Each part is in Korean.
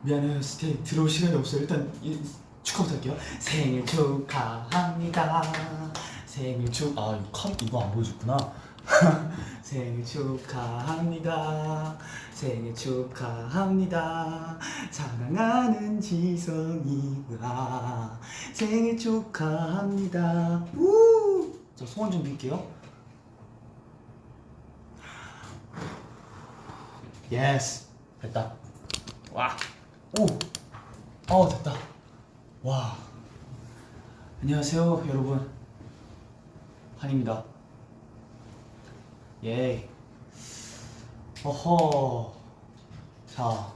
미안해요. 스테이 들어올 시간이 없어요. 일단 축하부터 할게요. 생일 축하합니다. 생일 이거 안 보여줬구나. 생일 축하합니다. 생일 축하합니다. 사랑하는 지성이가 생일 축하합니다. 우! 자, 소원 좀 빌게요. 예스. 됐다. 와. 오. 됐다. 와. 안녕하세요, 여러분. 한입니다. 예. 어허. 자,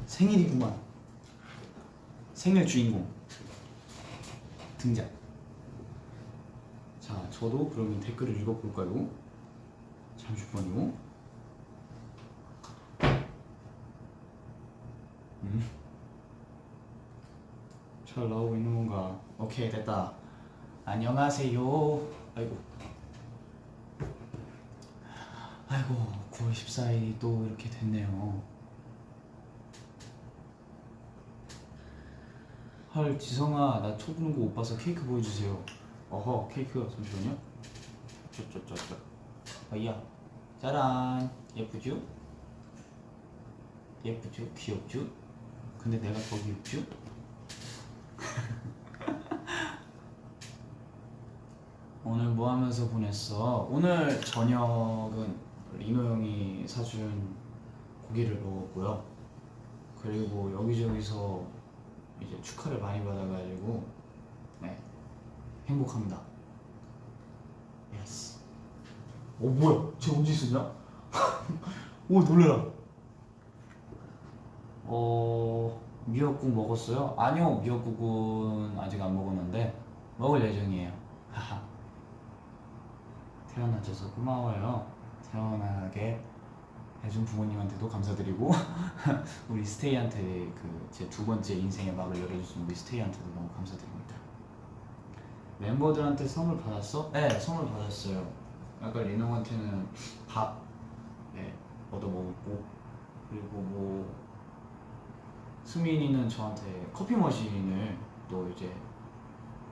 생일이구만. 생일 주인공 등장. 자, 저도 그러면 댓글을 읽어볼까요? 잠시만요. 잘 나오고 있는 건가? 오케이, 됐다. 안녕하세요. 아이고 9월 14일이 또 이렇게 됐네요. 헐, 지성아, 나 초등부 못 봐서 케이크 보여주세요. 어허, 케이크 잠시만요. 쩌쩌쩌쩌. 어이야, 짜란. 예쁘죠? 예쁘죠? 귀엽죠? 근데 내가 더 귀엽죠? 오늘 뭐 하면서 보냈어? 오늘 저녁은 리노 형이 사준 고기를 먹었고요. 그리고 여기저기서 이제 축하를 많이 받아가지고 네, 행복합니다. 예스. 뭐야? 쟤 언제 있었냐? 오, 놀래라. 미역국 먹었어요? 아니요, 미역국은 아직 안 먹었는데 먹을 예정이에요. 태어나줘서 고마워요. 태어나게 해준 부모님한테도 감사드리고 우리 스테이한테 그 제 두 번째 인생의 막을 열어주신 우리 스테이한테도 너무 감사드립니다. 멤버들한테 선물 받았어? 네, 선물 받았어요. 아까 리노한테는 밥 얻어 먹었고, 그리고 뭐 수민이는 저한테 커피 머신을, 또 이제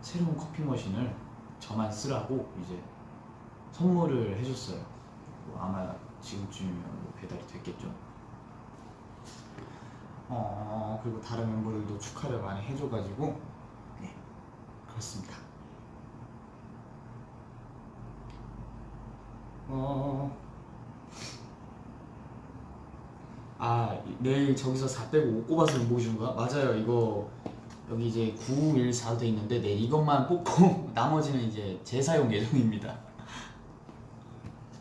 새로운 커피 머신을 저만 쓰라고 이제 선물을 해줬어요. 뭐 아마 지금쯤이면 뭐 배달이 됐겠죠. 그리고 다른 멤버들도 축하를 많이 해줘가지고 네, 그렇습니다. 내일 저기서 4 빼고 5 꼽아서 못 보여주는 거야? 맞아요. 이거 여기 이제 914도 돼 있는데 내일 이것만 뽑고 나머지는 이제 재사용 예정입니다.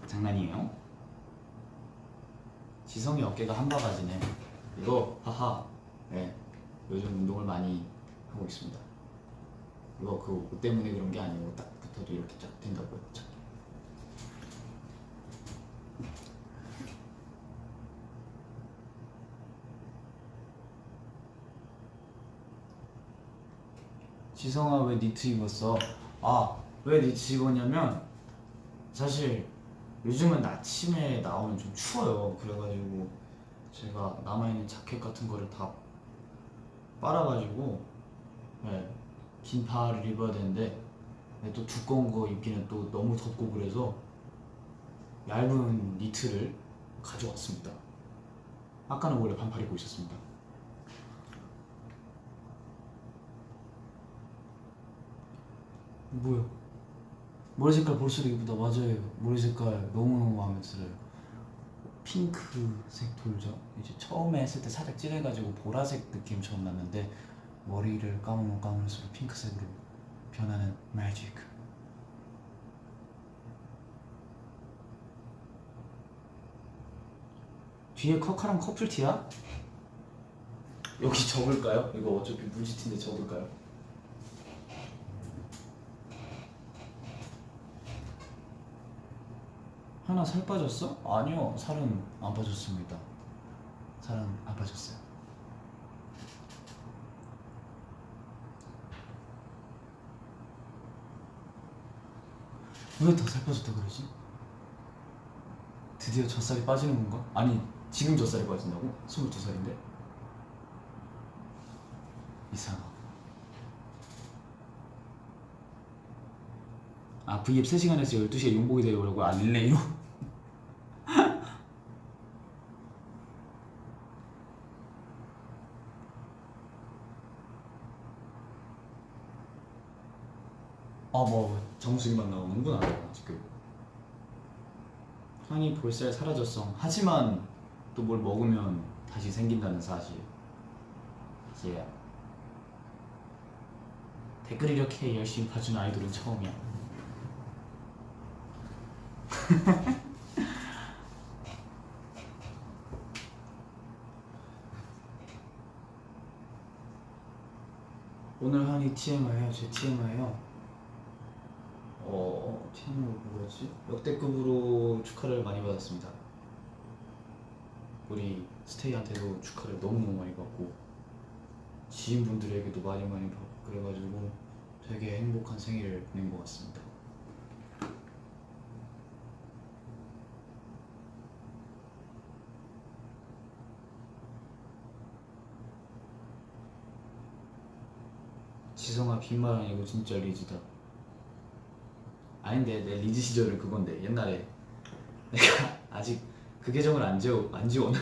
장난이에요. 지성이 어깨가 한 바가지네. 이거 하하. 네, 요즘 운동을 많이 하고 있습니다. 이거 그 옷 때문에 그런 게 아니고 딱 붙어도 이렇게 쫙 된다고요. 쫙. 지성아, 왜 니트 입었어? 왜 니트 입었냐면 사실 요즘은 아침에 나오면 좀 추워요. 그래가지고 제가 남아있는 자켓 같은 거를 다 빨아가지고 긴 바를 입어야 되는데 또 두꺼운 거 입기는 또 너무 덥고 그래서 얇은 니트를 가져왔습니다. 아까는 원래 반팔 입고 있었습니다. 뭐야? 머리 색깔 볼수록 이쁘다. 맞아요. 머리 색깔 너무너무 마음에 들어요. 핑크색 돌죠. 이제 처음에 했을 때 살짝 진해가지고 보라색 느낌 처음 났는데 머리를 감으면 감을수록 핑크색으로 변하는 매직. 뒤에 커카랑 커플티야? 여기 적을까요? 이거 어차피 물지티인데 적을까요? 하나 살 빠졌어? 아니요, 살은 안 빠졌습니다. 살은 안 빠졌어요. 왜 더 살 빠졌다 그러지? 드디어 젖살이 빠지는 건가? 아니, 지금 젖살이 빠진다고? 22살인데? 이상하고. 아 V앱 3시간에서 12시에 용복이 되려고. 아 릴레이로? 뭐 정수기만 나오는구나 지금. 향이 볼살 사라졌어. 하지만 또 뭘 먹으면 다시 생긴다는 사실. 예. 댓글 이렇게 열심히 봐주는 아이돌은 처음이야. 오늘 한이 TMI요. 제 TMI요. TMI 뭐였지? 역대급으로 축하를 많이 받았습니다. 우리 스테이한테도 축하를 너무너무 많이 받고 지인분들에게도 많이 받고 그래가지고 되게 행복한 생일을 보낸 것 같습니다. 지성아 빈말 아니고 진짜 리즈다. 아닌데 내 리즈 시절은 그건데 옛날에 내가 아직 그 계정을 안 지워놔.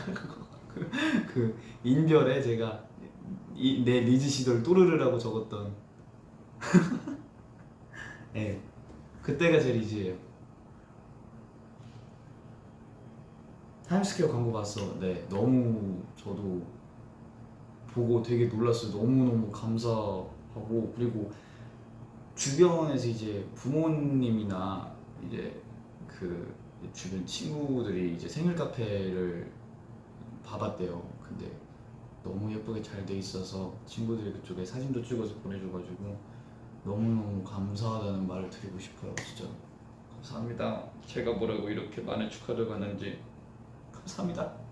그 인별에 제가 내 리즈 시절 또르르라고 적었던 네, 그때가 제 리즈예요. 타임스퀘어 광고 봤어. 네, 너무 저도 보고 되게 놀랐어요. 너무너무 감사하고 그리고 주변에서 이제 부모님이나 이제 그 주변 친구들이 이제 생일 카페를 봐봤대요. 근데 너무 예쁘게 잘 돼 있어서 친구들이 그쪽에 사진도 찍어서 보내줘가지고 너무너무 감사하다는 말을 드리고 싶어요. 진짜 감사합니다. 제가 뭐라고 이렇게 많은 축하를 받는지 감사합니다.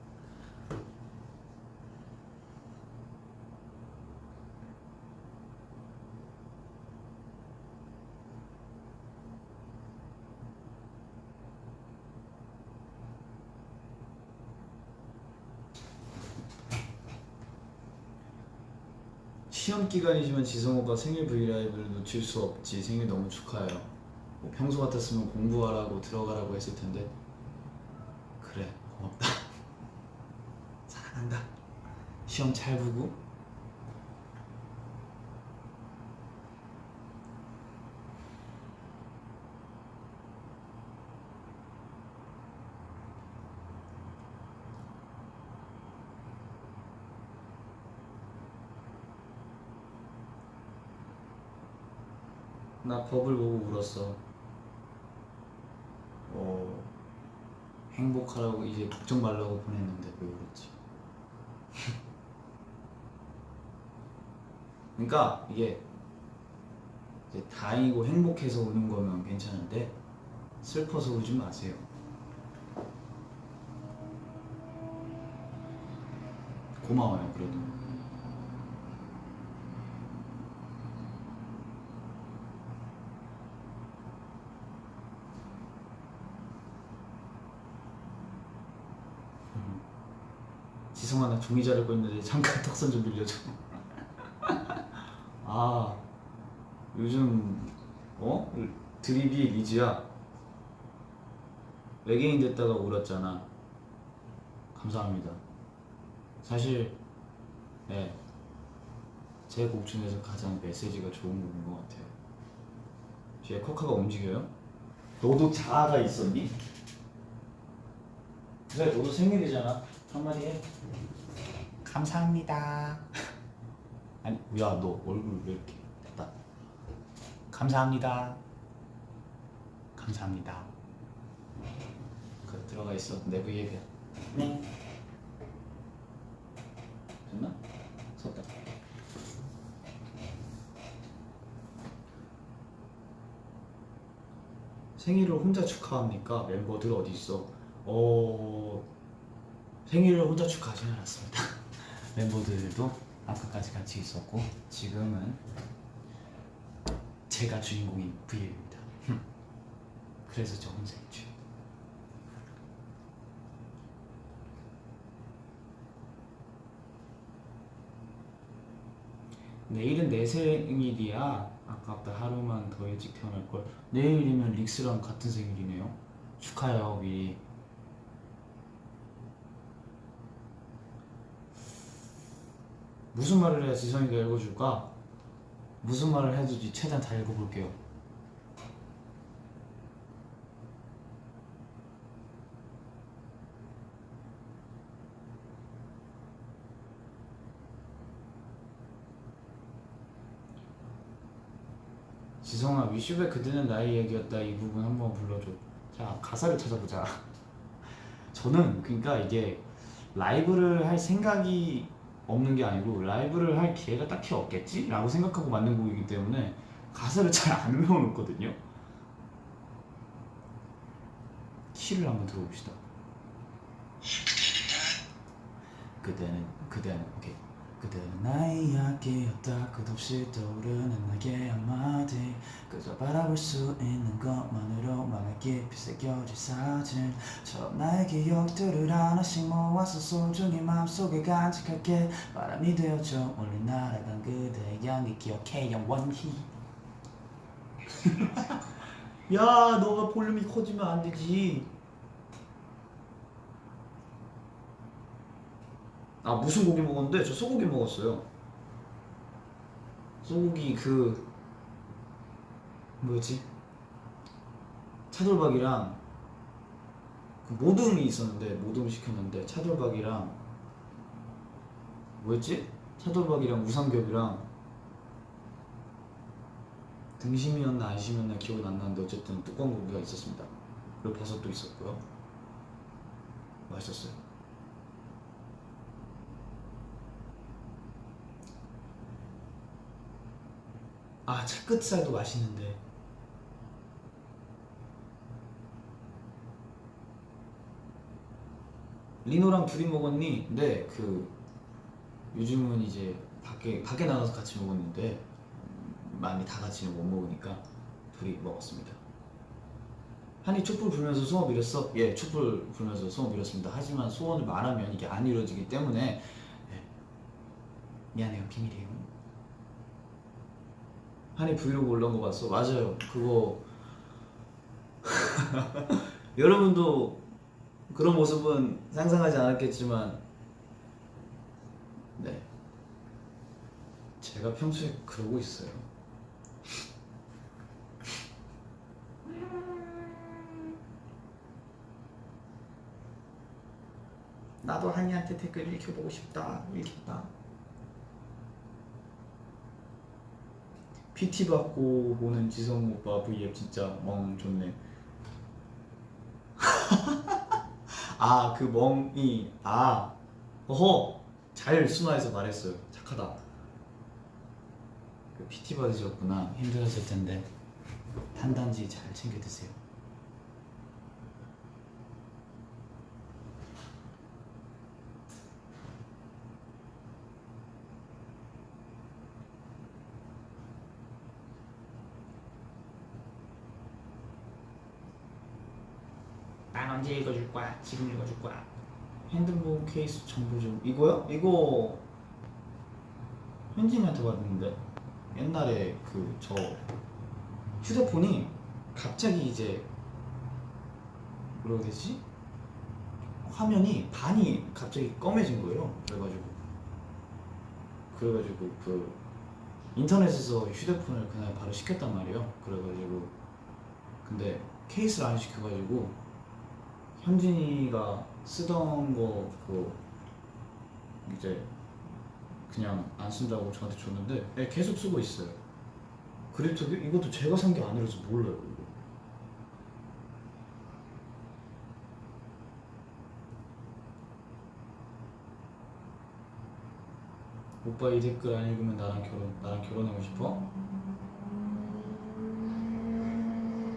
시험 기간이지만 지성 오빠 생일 브이라이브를 놓칠 수 없지. 생일 너무 축하해요. 뭐 평소 같았으면 공부하라고 들어가라고 했을 텐데. 그래 고맙다. 사랑한다. 시험 잘 보고. 나 버블 보고 울었어. 행복하라고 이제 걱정 말라고 보냈는데 왜 울었지? 그러니까 이게 이제 다행이고 행복해서 우는 거면 괜찮은데 슬퍼서 울지 마세요. 고마워요 그래도. 지성아 나 종이 자르고 있는데 잠깐 턱선 좀 빌려줘. 아 요즘 드립이 리즈야. 외계인 됐다가 울었잖아. 감사합니다. 사실 네, 제 곡 중에서 가장 메시지가 좋은 곡인 것 같아요. 뒤에 코카가 움직여요? 너도 자아가 있었니? 그래 너도 생일이잖아. 한마디 해. 감사합니다. 아니 야 너 얼굴 왜 이렇게 됐다. 감사합니다. 감사합니다. 그래 들어가 있어. 내 브이앱이야. 네. 됐나? 섰다. 생일을 혼자 축하합니까? 멤버들 어디 있어? 생일을 혼자 축하하지는 않았습니다. 멤버들도 아까까지 같이 있었고 지금은 제가 주인공인 V앱입니다. 그래서 저 혼자 있죠. 내일은 내 생일이야. 아깝다. 하루만 더 일찍 태어날걸. 내일이면 릭스랑 같은 생일이네요. 축하해요 미리. 무슨 말을 해야 지성이가 읽어줄까? 무슨 말을 해도 최대한 다 읽어볼게요. 지성아, 위슈베 그대는 나의 얘기였다. 이 부분 한번 불러줘. 자, 가사를 찾아보자. 저는 그러니까 이게 라이브를 할 생각이 없는 게 아니고 라이브를 할 기회가 딱히 없겠지? 라고 생각하고 만든 곡이기 때문에 가사를 잘 안 외워놓거든요. 키를 한번 들어봅시다. 그대는 오케이. 그대는 나의 이야기였다. 끝없이 떠오르는 나의 한마디. 그저 바라볼 수 있는 것만으로 맘에 깊이 새겨질 사진. 처음 나의 기억들을 하나씩 모아서 소중히 마음속에 간직할게. 바람이 되어져 멀리 날아간 그대의 향기 기억해 영원히. 야, 너가 볼륨이 커지면 안 되지. 아, 무슨 고기 먹었는데? 저 소고기 먹었어요. 소고기 그 뭐였지? 차돌박이랑 그 모듬이 있었는데 모듬 시켰는데 차돌박이랑 뭐였지? 차돌박이랑 우삼겹이랑 등심이었나 안심이었나 기억은 안 나는데 어쨌든 두꺼운 고기가 있었습니다. 그리고 버섯도 있었고요. 맛있었어요. 아, 채끝살도 맛있는데. 리노랑 둘이 먹었니? 네, 그 요즘은 이제 밖에 나가서 같이 먹었는데 많이 다 같이는 못 먹으니까 둘이 먹었습니다. 한이 촛불 불면서 소원 빌었어? 예, 촛불 불면서 소원 빌었습니다. 하지만 소원을 말하면 이게 안 이루어지기 때문에 예, 미안해요, 비밀이에요. 한이 브이로그 올라온 거 봤어? 맞아요. 그거 여러분도 그런 모습은 상상하지 않았겠지만 네, 제가 평소에 그러고 있어요. 나도 한이한테 댓글 읽혀보고 싶다. 읽혔다. PT 받고 보는 지성 오빠 V앱 진짜 멍 좋네. 아, 그 멍이 어허, 잘 순화해서 말했어요. 착하다. 그 PT 받으셨구나. 힘들었을 텐데 탄단지 잘 챙겨 드세요. 난 언제 읽어줄 거야? 지금 읽어줄 거야. 핸드폰 케이스 정보 좀. 이거요? 이거 현진이한테 받았는데 옛날에 그 저 휴대폰이 갑자기 이제 뭐라고 해야 되지? 화면이 반이 갑자기 검해진 거예요. 그래가지고 그 인터넷에서 휴대폰을 그날 바로 시켰단 말이에요. 그래가지고 근데 케이스를 안 시켜가지고 현진이가 쓰던 거 그 이제 그냥 안 쓴다고 저한테 줬는데 네, 계속 쓰고 있어요. 그래도 이것도 제가 산 게 아니라서 몰라요. 이거. 오빠 이 댓글 안 읽으면 나랑 결혼하고 싶어?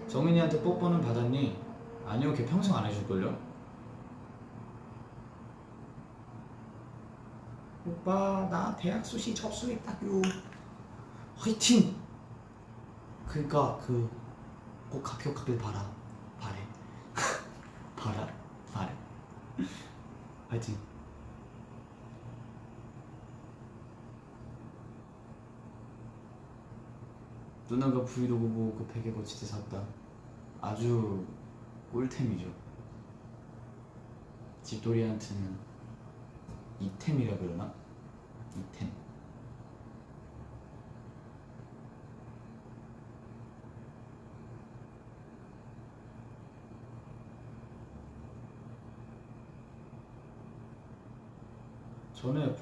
정민이한테 뽀뽀는 받았니? 아니요, 걔 평생 안 해줄걸요? 오빠 나 대학 수시 접수했다요. 화이팅! 그니까 그 꼭 합격하길 바래. 바래. 화이팅. 누나가 브이로그 보고 그 베개 거치대 샀다. 아주 꿀템이죠. 집돌이한테는 이템이라 그러나? 이템. 전에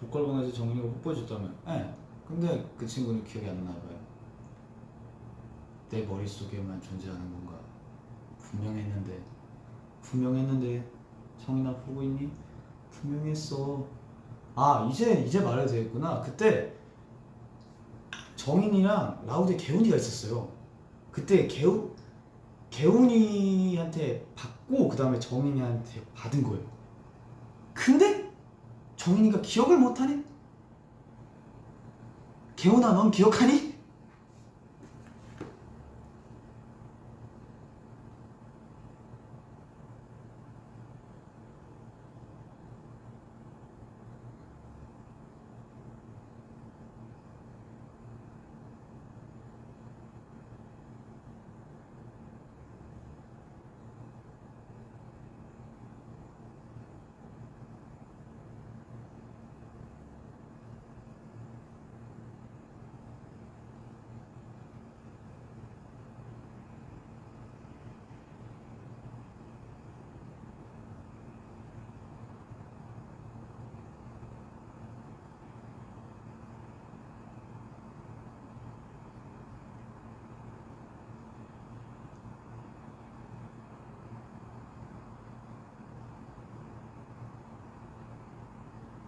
보컬방에서 정인이가 뽀뽀해줬다며. 예. 근데 그 친구는 기억이 안 나봐요. 내 머릿속에만 존재하는 건가. 분명했는데 정인아 보고 있니? 분명했어. 아 이제 말해도 되겠구나. 그때 정인이랑 라우드에 개훈이가 있었어요. 그때 개훈이한테 받고 그 다음에 정인이한테 받은 거예요. 근데 정인이가 기억을 못하네? 개훈아 넌 기억하니?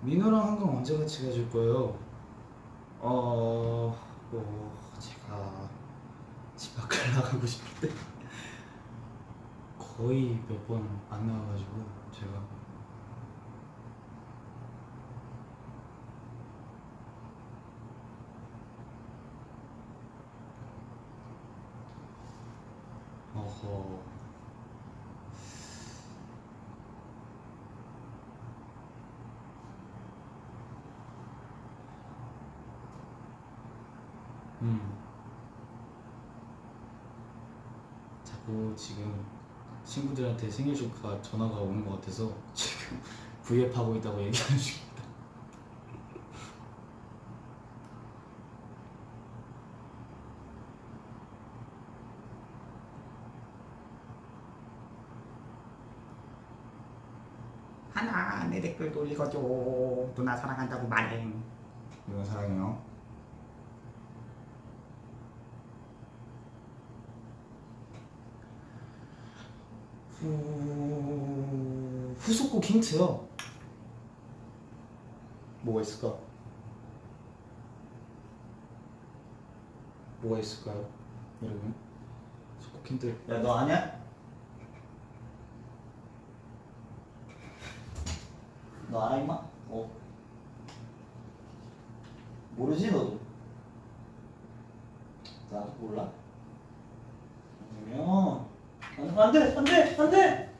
민호랑 한강 언제 같이 가줄 거예요? 제가 집 밖을 나가고 싶을 때 거의 몇 번 안 나와가지고 제가 어허. 자꾸 지금 친구들한테 생일 축하 전화가 오는 것 같아서 지금 V앱 하고 있다고 얘기하는 중입니다. 하나 내 댓글도 읽어줘. 누나 사랑한다고 말해. 누나 사랑해요. 후속곡 힌트요. 뭐가 있을까? 뭐가 있을까요, 여러분? 후속곡 힌트. 야, 너 아냐? 너 알아 임마? 모르지 너도? 나도 몰라? 그러면 안돼!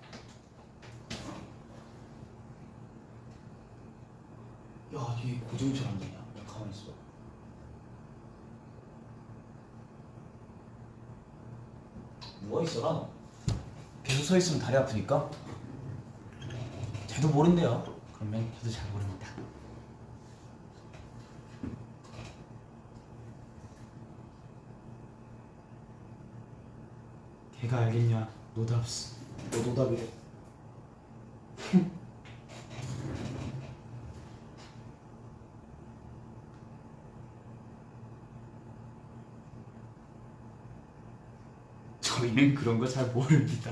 야, 이게 고정철 안 되냐? 야, 가만히 있어. 누워 있어라 너. 계속 서 있으면 다리 아프니까. 쟤도 모른대요. 그러면 저도 잘 모릅니다. 걔가 알겠냐? 노답스. 너 노답이래. 저희는 그런 거 잘 모릅니다.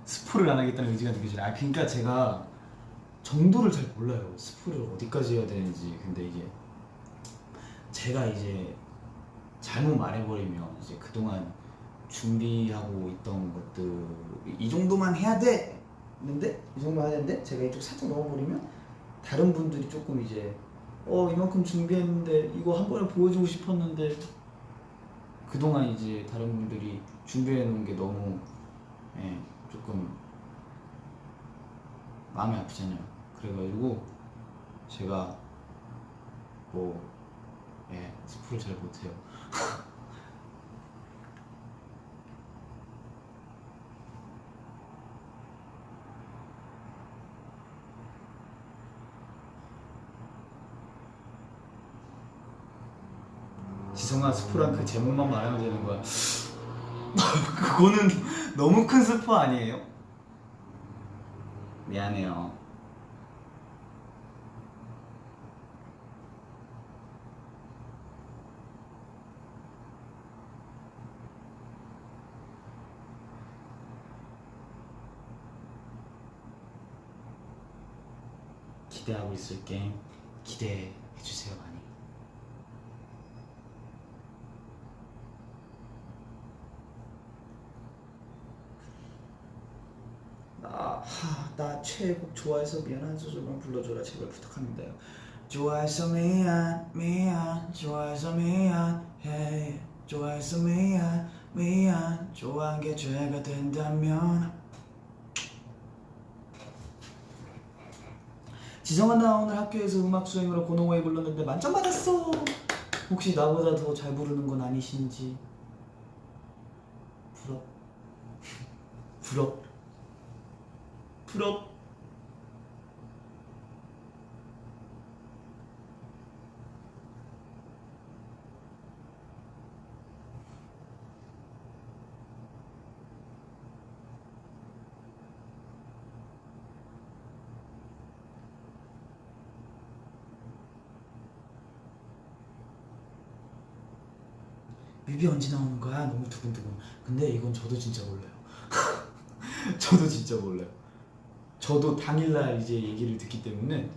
스포를 안 하겠다는 의지가 느껴지네. 그러니까 제가 정도를 잘 몰라요. 스포를 어디까지 해야 되는지. 근데 이게 제가 이제 잘못 말해버리면 이제 그동안 준비하고 있던 것들 이 정도만 해야 되는데 이 정도만 해야 되는데 제가 이쪽 살짝 넘어버리면 다른 분들이 조금 이제 이만큼 준비했는데 이거 한 번에 보여주고 싶었는데 그동안 이제 다른 분들이 준비해 놓은 게 너무 조금 마음이 아프잖아요. 그래가지고 제가 뭐 스포를 잘 못해요. 지성아, 스포란 그 제목만 말하면 되는 거야. 그거는 너무 큰 스포 아니에요? 미안해요. 기대하고 있을게. 기대해주세요, 많이. 나 최애곡 좋아해서 미안한 소절만 불러줘라 제발 부탁합니다요. 좋아해서 미안 좋아해서 미안해 좋아해서 미안 좋아한 게 죄가 된다면. 지성아, 나 오늘 학교에서 음악 수행으로 고노웨이 불렀는데 만점 받았어. 혹시 나보다 더 잘 부르는 건 아니신지. 부럽. 뮤비 언제 나오는 거야? 너무 두근두근. 근데 이건 저도 진짜 몰라요. 저도 진짜 몰라요. 저도 당일날 이제 얘기를 듣기 때문에.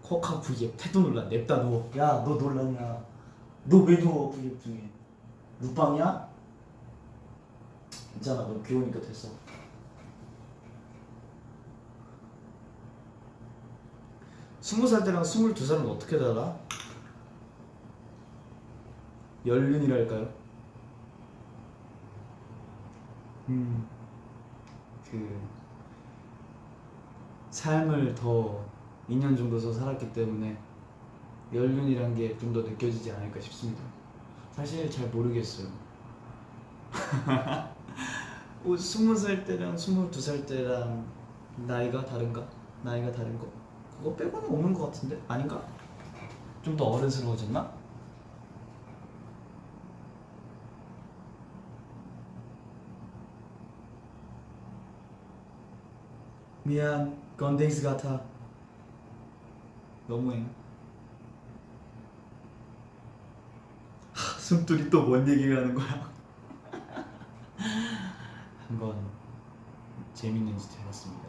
코카 V앱 태도 놀라. 냅다 누워. 야, 너 놀랐냐? 너 왜 누워? V앱 중에 눕방이야? 괜찮아, 너 귀여우니까 됐어. 20살 때랑 22살은 어떻게 달라? 연륜이랄까요? 그 삶을 더 2년 정도 더 살았기 때문에 연륜이란 게 좀 더 느껴지지 않을까 싶습니다. 사실 잘 모르겠어요. 20살 때랑 22살 때랑 나이가 다른가? 나이가 다른 거? 그거 빼고는 없는 것 같은데? 아닌가? 좀 더 어른스러워졌나? 미안, 건댕스 같아. 너무해. 숨돌이 또 뭔 얘기를 하는 거야? 한번 재밌는 짓 해봤습니다.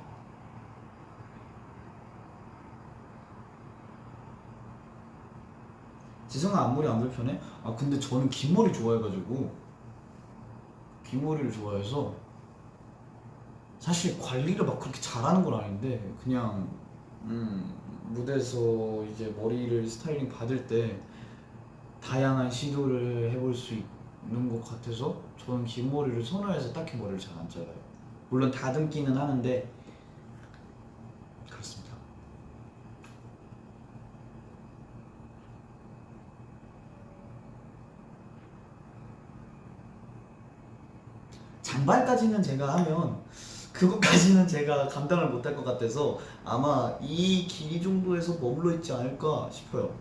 지성아, 앞머리 안 불편해? 아, 근데 저는 긴 머리 좋아해가지고 긴 머리를 좋아해서 사실 관리를 막 그렇게 잘하는 건 아닌데 그냥 무대에서 이제 머리를 스타일링 받을 때 다양한 시도를 해볼 수 있는 것 같아서 저는 긴 머리를 선호해서 딱히 머리를 잘 안 잘라요. 물론 다듬기는 하는데 그렇습니다. 장발까지는 제가 하면 그것까지는 제가 감당을 못할 것 같아서 아마 이 길이 정도에서 머물러 있지 않을까 싶어요.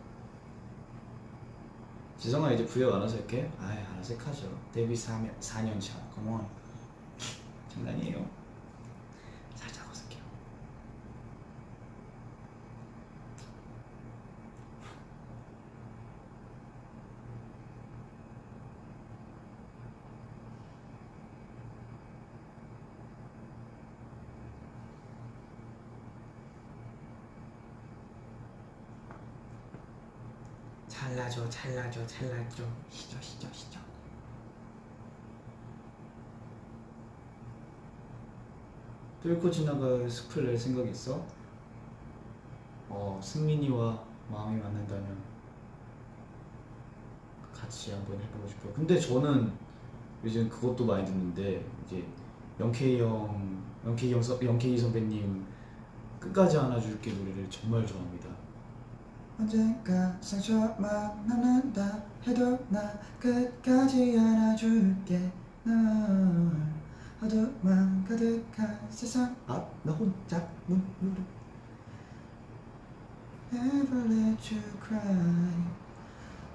지성아, 이제 부여 알아서 할게. 아이, 알아서 하죠. 데뷔 4년 차. 컴온. 장난이에요. 살짝 어색해요. 잘라줘. 시죠. 뚫고 지나갈 숲을 낼 생각 있어? 승민이와 마음이 맞는다면 같이 한번 해보고 싶어요. 근데 저는 요즘 그것도 많이 듣는데 이제 영케이 선배님 끝까지 안아줄게 노래를 정말 좋아합니다. 언젠가 상처만 남는다 해도 나 끝까지 안아줄게 널 어둠만 가득한 세상 앞 나 혼자 눈물을 Never let you cry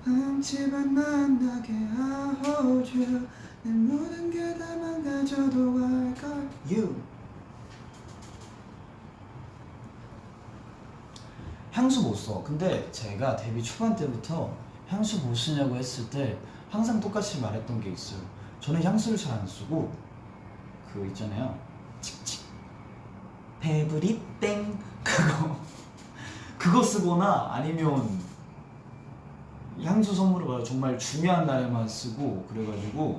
흠집안 만나게 I hold you 내 모든 게 다 망가져도 I got you 향수 못 써. 근데 제가 데뷔 초반 때부터 향수 못 쓰냐고 했을 때 항상 똑같이 말했던 게 있어요. 저는 향수를 잘 안 쓰고 그거 있잖아요. 칙칙 페브리 땡 그거 쓰거나 아니면 향수 선물을 받아 정말 중요한 날에만 쓰고 그래가지고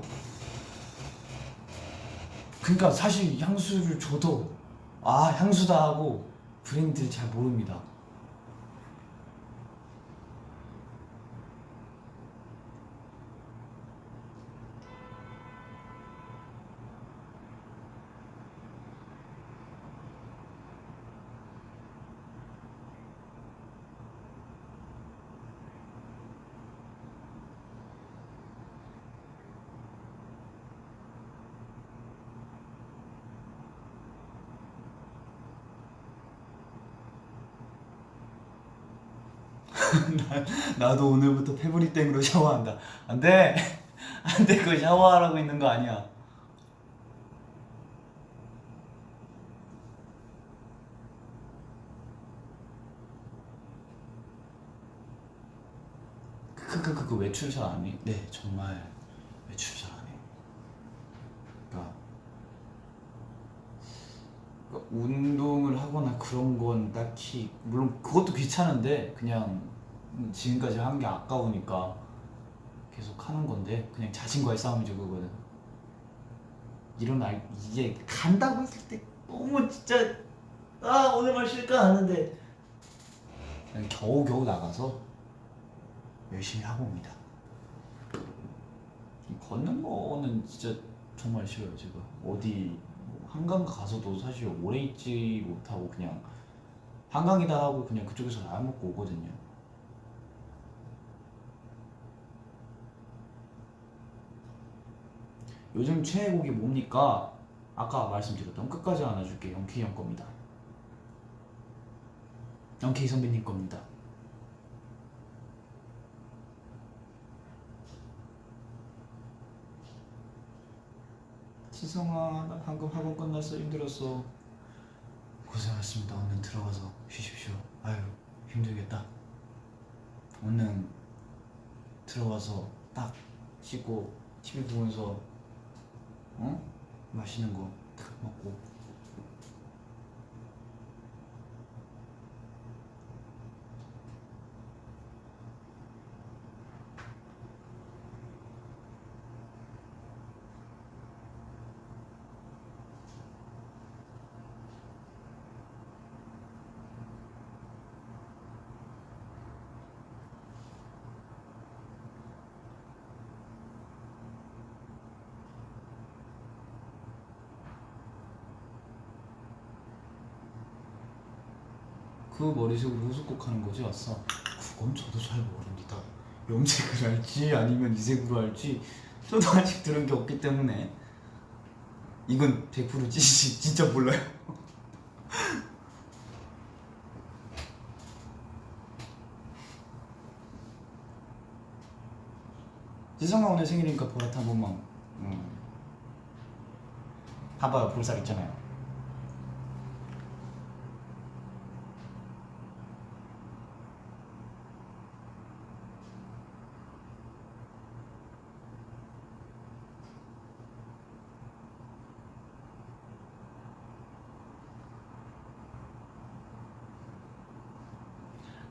그러니까 사실 향수를 줘도 아 향수다 하고 브랜드 잘 모릅니다. 나도 오늘부터 페브리 땡으로 샤워한다. 안돼 안돼 그거 샤워하라고 있는 거 아니야. 그 외출 잘 안 해? 네 정말 외출 잘 안 해. 그러니까 운동을 하거나 그런 건 딱히 물론 그것도 귀찮은데 그냥 지금까지 한 게 아까우니까 계속 하는 건데 그냥 자신과의 싸움이죠 그거는. 이게 간다고 했을 때 너무 진짜 아 오늘만 쉴까 하는데 그냥 겨우겨우 나가서 열심히 하고 옵니다. 걷는 거는 진짜 정말 싫어요. 제가 어디 뭐 한강 가서도 사실 오래 있지 못하고 그냥 한강이다 하고 그냥 그쪽에서 라면 먹고 오거든요. 요즘 최애곡이 뭡니까? 아까 말씀드렸던 끝까지 안아줄게 영케이 형 겁니다. 영케이 선배님 겁니다. 지성아 나 방금 학원 끝났어 힘들었어. 고생하셨습니다. 얼른 들어가서 쉬십시오. 아유 힘들겠다. 얼른 들어가서 딱 씻고 TV 보면서 맛있는 거 딱 먹고 그 머리색으로 후సుకో곡 하는 거지 아싸. 그건 저도 잘 모릅니다. 염색을 할지 아니면 이색으로 할지 저도 아직 들은 게 없기 때문에 이건 100% 진짜 몰라요. 지성아 오늘 생일이니까 보라트 한 번만 봐봐요. 볼살 있잖아요.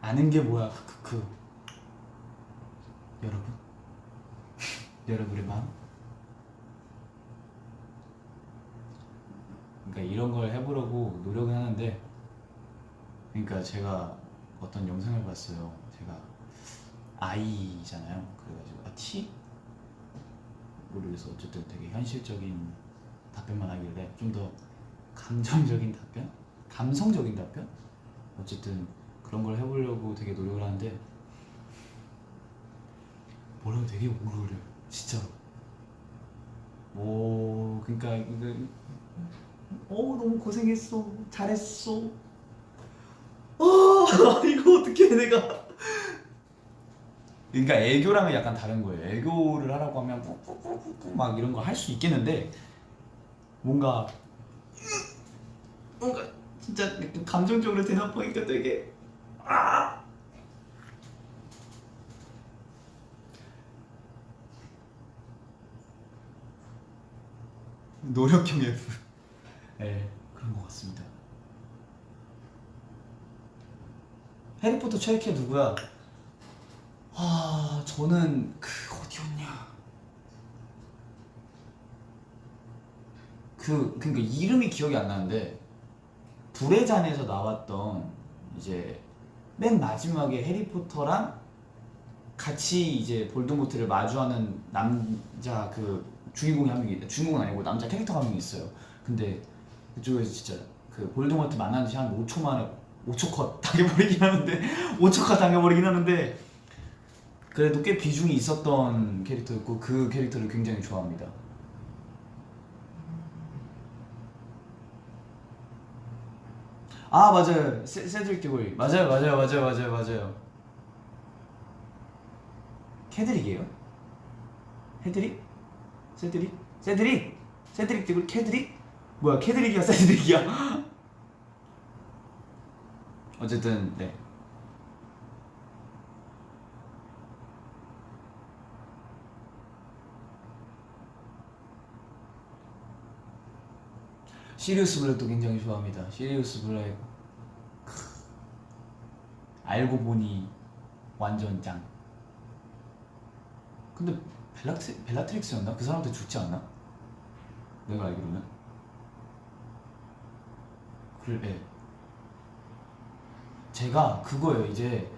아는 게 뭐야 크크크. 여러분 여러분의 마음. 그러니까 이런 걸 해보려고 노력을 하는데 그러니까 제가 어떤 영상을 봤어요. 제가 아이잖아요. 그래가지고 T? 모르겠어. 어쨌든 되게 현실적인 답변만 하길래 좀 더 감정적인 답변? 감성적인 답변? 어쨌든 그런 걸 해보려고 되게 노력을 하는데 뭐라고 되게 오글거려요. 진짜로. 그러니까 너무 고생했어. 잘했어. 이거 어떻게 해 내가. 그러니까 애교랑은 약간 다른 거예요. 애교를 하라고 하면 꾹꾹꾹꾹 막 이런 거 할 수 있겠는데 뭔가 진짜 약간 감정적으로 대답하니까 되게 노력형 F. 네, 그런 것 같습니다. 해리포터 최애캐 누구야? 저는 어디였냐? 그러니까 이름이 기억이 안 나는데 불의 잔에서 나왔던 이제 맨 마지막에 해리포터랑 같이 이제 볼드모트를 마주하는 남자 주인공이 한 명이 있다. 주인공은 아니고 남자 캐릭터가 한 명이 있어요. 근데 그쪽에서 진짜 볼드모트 만난 지 한 5초 만에 5초 컷 당해버리긴 하는데 5초 컷 당해버리긴 하는데 그래도 꽤 비중이 있었던 캐릭터였고 그 캐릭터를 굉장히 좋아합니다. 맞아요. 세드릭 디고리. 맞아요. 캐드릭이에요? 헤드릭? 세드릭 디고리 캐드릭? 뭐야 캐드릭이야 세드릭이야? 어쨌든 네. 시리우스 블랙도 굉장히 좋아합니다. 시리우스 블랙 알고 보니 완전 짱. 근데 벨라트릭스였나? 그 사람한테 죽지 않나? 내가 알기로는. 그래. 제가 그거예요. 이제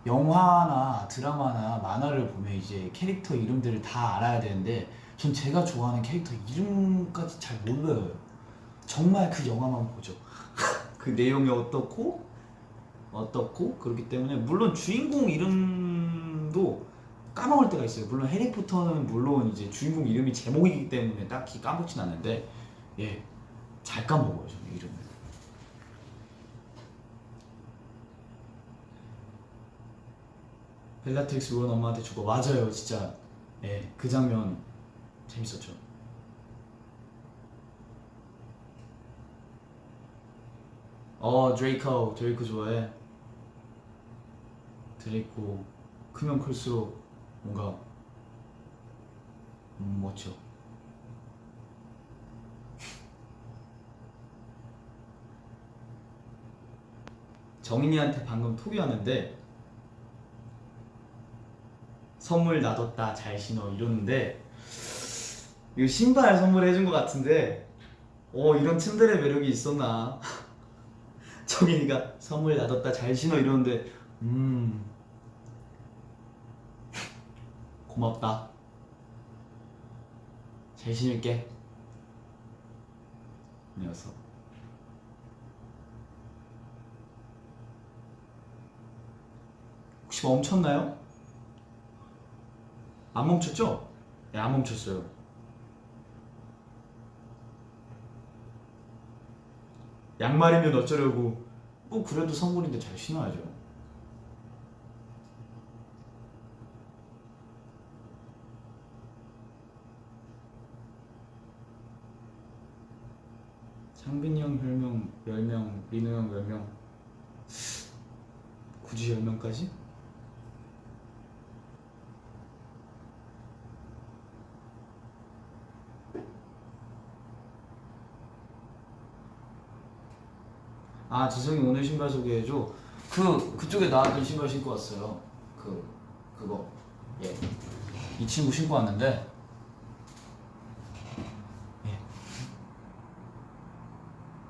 영화나 드라마나 만화를 보면 이제 캐릭터 이름들을 다 알아야 되는데 전 제가 좋아하는 캐릭터 이름까지 잘 몰라요. 정말 그 영화만 보죠. 그 내용이 어떻고 그렇기 때문에 물론 주인공 이름도 까먹을 때가 있어요. 물론 해리포터는 물론 이제 주인공 이름이 제목이기 때문에 딱히 까먹진 않는데 잘 까먹어요 저는 이름을. 벨라트릭스 론 엄마한테 주고 맞아요 진짜. 그 장면 재밌었죠. 드레이코 좋아해. 드레이코 크면 클수록 뭔가 멋져. 정인이한테 방금 톡이 왔는데 선물 놔뒀다 잘 신어 이러는데 이거 신발 선물해준 것 같은데 이런 츤데레 매력이 있었나. 정인이가 선물 놔뒀다 잘 신어 이러는데 고맙다 잘 신을게 이 녀석. 혹시 멈췄나요? 안 멈췄죠? 네, 안 멈췄어요. 양말이면 어쩌려고. 그래도 선물인데 잘 신어야죠. 창빈이 형 별명 10명, 민우 형 10명. 굳이 10명까지? 지성이 오늘 신발 소개해줘. 그쪽에 나왔던 신발 신고 왔어요. 그거. 이 친구 신고 왔는데.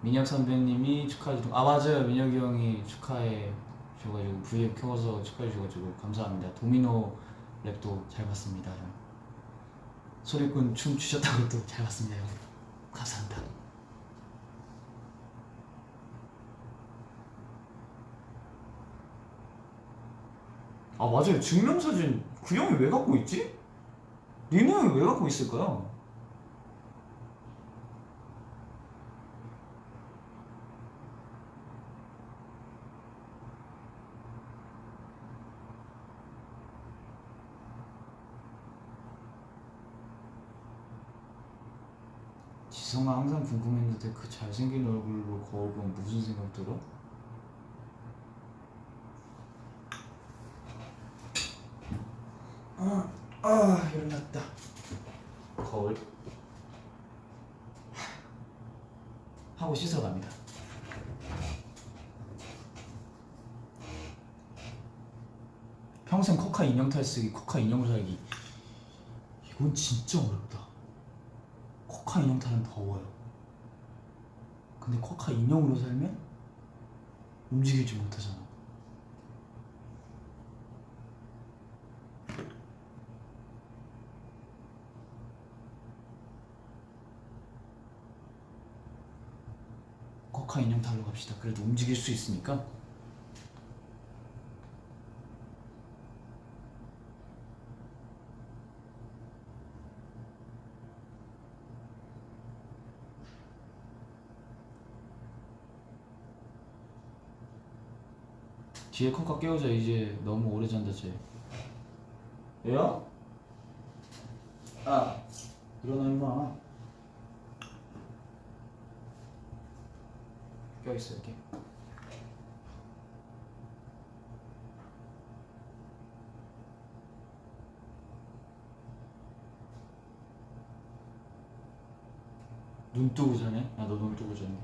민혁 선배님이 축하해 주. 맞아요. 민혁이 형이 축하해 저가지고 V앱 켜서 축하해 주셔가지고 감사합니다. 도미노 랩도 잘 봤습니다 형. 소리꾼 춤 추셨다고 또 잘 봤습니다 형. 감사합니다. 아 맞아요, 증명사진 그 형이 왜 갖고 있지? 리노 형이 왜 갖고 있을까요? 지성아 항상 궁금했는데 그 잘생긴 얼굴로 거울 보면 무슨 생각 들어? 일어났다. 거울 하고 씻으러 갑니다. 평생 코카 인형 탈쓰기, 코카 인형으로 살기. 이건 진짜 어렵다. 코카 인형 탈은 더워요. 근데 코카 인형으로 살면 움직이지 못하잖아. 코카 인형 탈로 갑시다. 그래도 움직일 수 있으니까. 뒤에 코카 깨우자. 이제 너무 오래 잔다 쟤. 얘야? 아 일어나 임마. 껴있어 이렇게. 눈 뜨고 자네? 야 너 눈 뜨고 자네.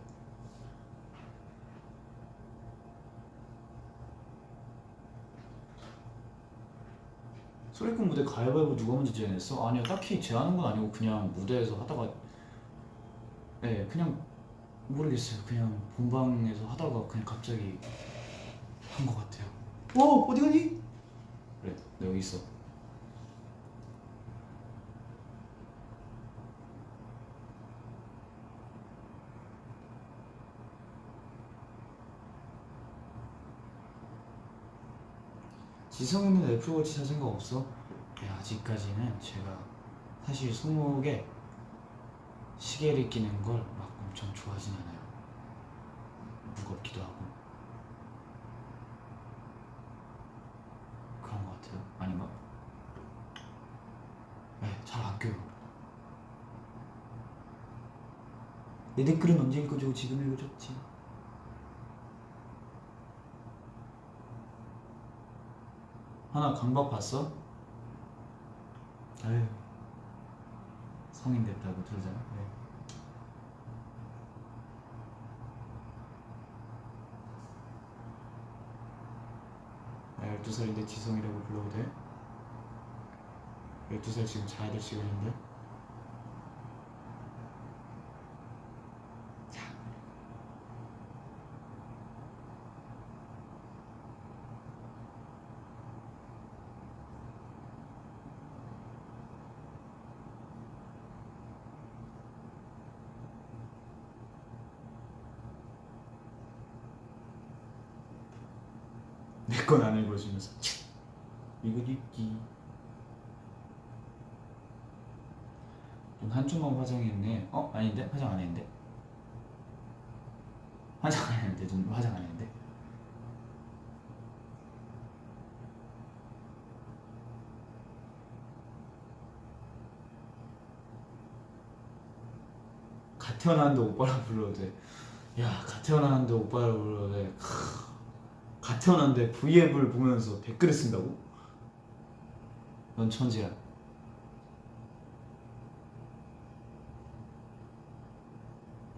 소리꾼 무대 가위바위보 누가 먼저 제안했어? 아니요, 딱히 제안한 건 아니고 그냥 무대에서 하다가 네 그냥 모르겠어요. 그냥 본방에서 하다가 그냥 갑자기 한 것 같아요. 어디 가니? 그래 너 여기 있어. 지성이는 애플워치 살 생각 없어? 네, 아직까지는 제가 사실 손목에 시계를 끼는 걸 막 엄청 좋아하진 않아요. 무겁기도 하고 그런 것 같아요. 아닌가? 네, 잘 안 껴요. 내 댓글은 언제 읽어줘? 지금 읽어줬지. 하나 강박 봤어? 아유 성인 됐다고 들자. 네. 12살인데 지성이라고 불러도 돼? 12살 지금 자야 될 시간인데? 내 건 안 읽어주면서 이거 읽기. 좀 한쪽만 화장했네. 아닌데? 화장 안 했는데? 화장 안 했는데? 눈 화장 안 했는데? 갓 태어났는데 오빠라 불러도 돼. 야, 갓 태어났는데 오빠라 불러도 돼. 갓 태어났는데 V앱을 보면서 댓글을 쓴다고? 넌 천재야.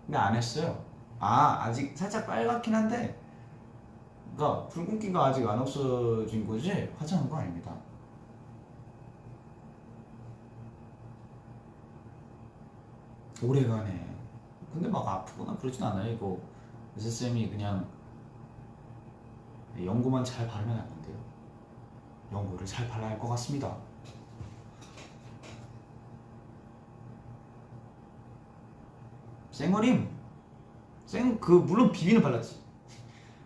근데 안 했어요. 아직 살짝 빨갛긴 한데, 그러니까 붉은기가 아직 안 없어진 거지 화장한 거 아닙니다. 오래가네. 근데 막 아프거나 그러진 않아요. 이거 의사쌤이 그냥 연고만 잘 바르면 안 된대요. 연고를 잘 발라야 할 것 같습니다. 생얼임 물론 비비는 발랐지.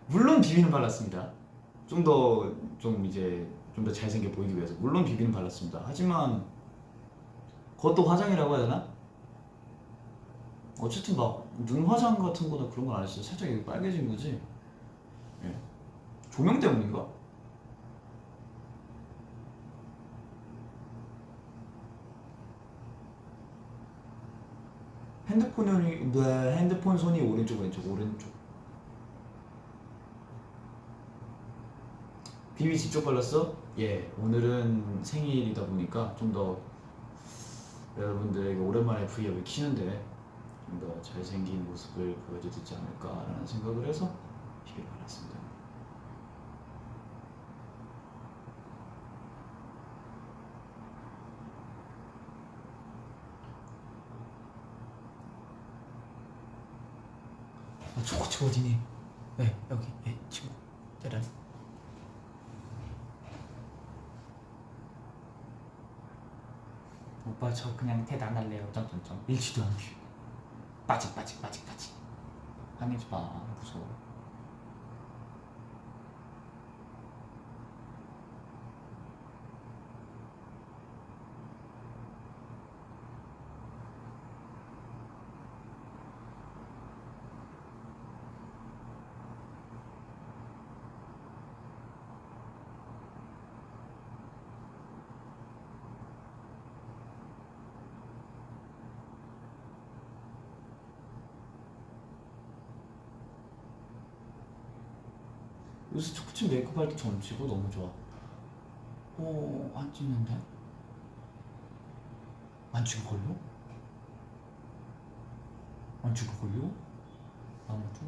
물론 비비는 발랐습니다. 좀 더 잘생겨 보이기 위해서 물론 비비는 발랐습니다. 하지만 그것도 화장이라고 해야 되나? 어쨌든 막 눈 화장 같은 거나 그런 건 안 했어요. 살짝 여기 빨개진 거지. 예. 조명 때문인가? 핸드폰 손이 오른쪽 오른쪽. 비비 직접 발랐어? 예, 오늘은 생일이다 보니까 좀 더 여러분들에게 오랜만에 브이앱을 키는데 좀 더 잘생긴 모습을 보여드리지 않을까라는 생각을 해서 비비를 발랐습니다. 초코칩 어디니? 네, 여기. 네, 친구. 짜란. 오빠 저 그냥 대답 안 할래요. 점점점. 일치도 않게. 빠직. 화내지 마. 무서워. 요새 초코칩 메이크업 할 때 점치고 너무 좋아. 안 찍는데? 안 찍을걸요? 안 찍을걸요? 아무튼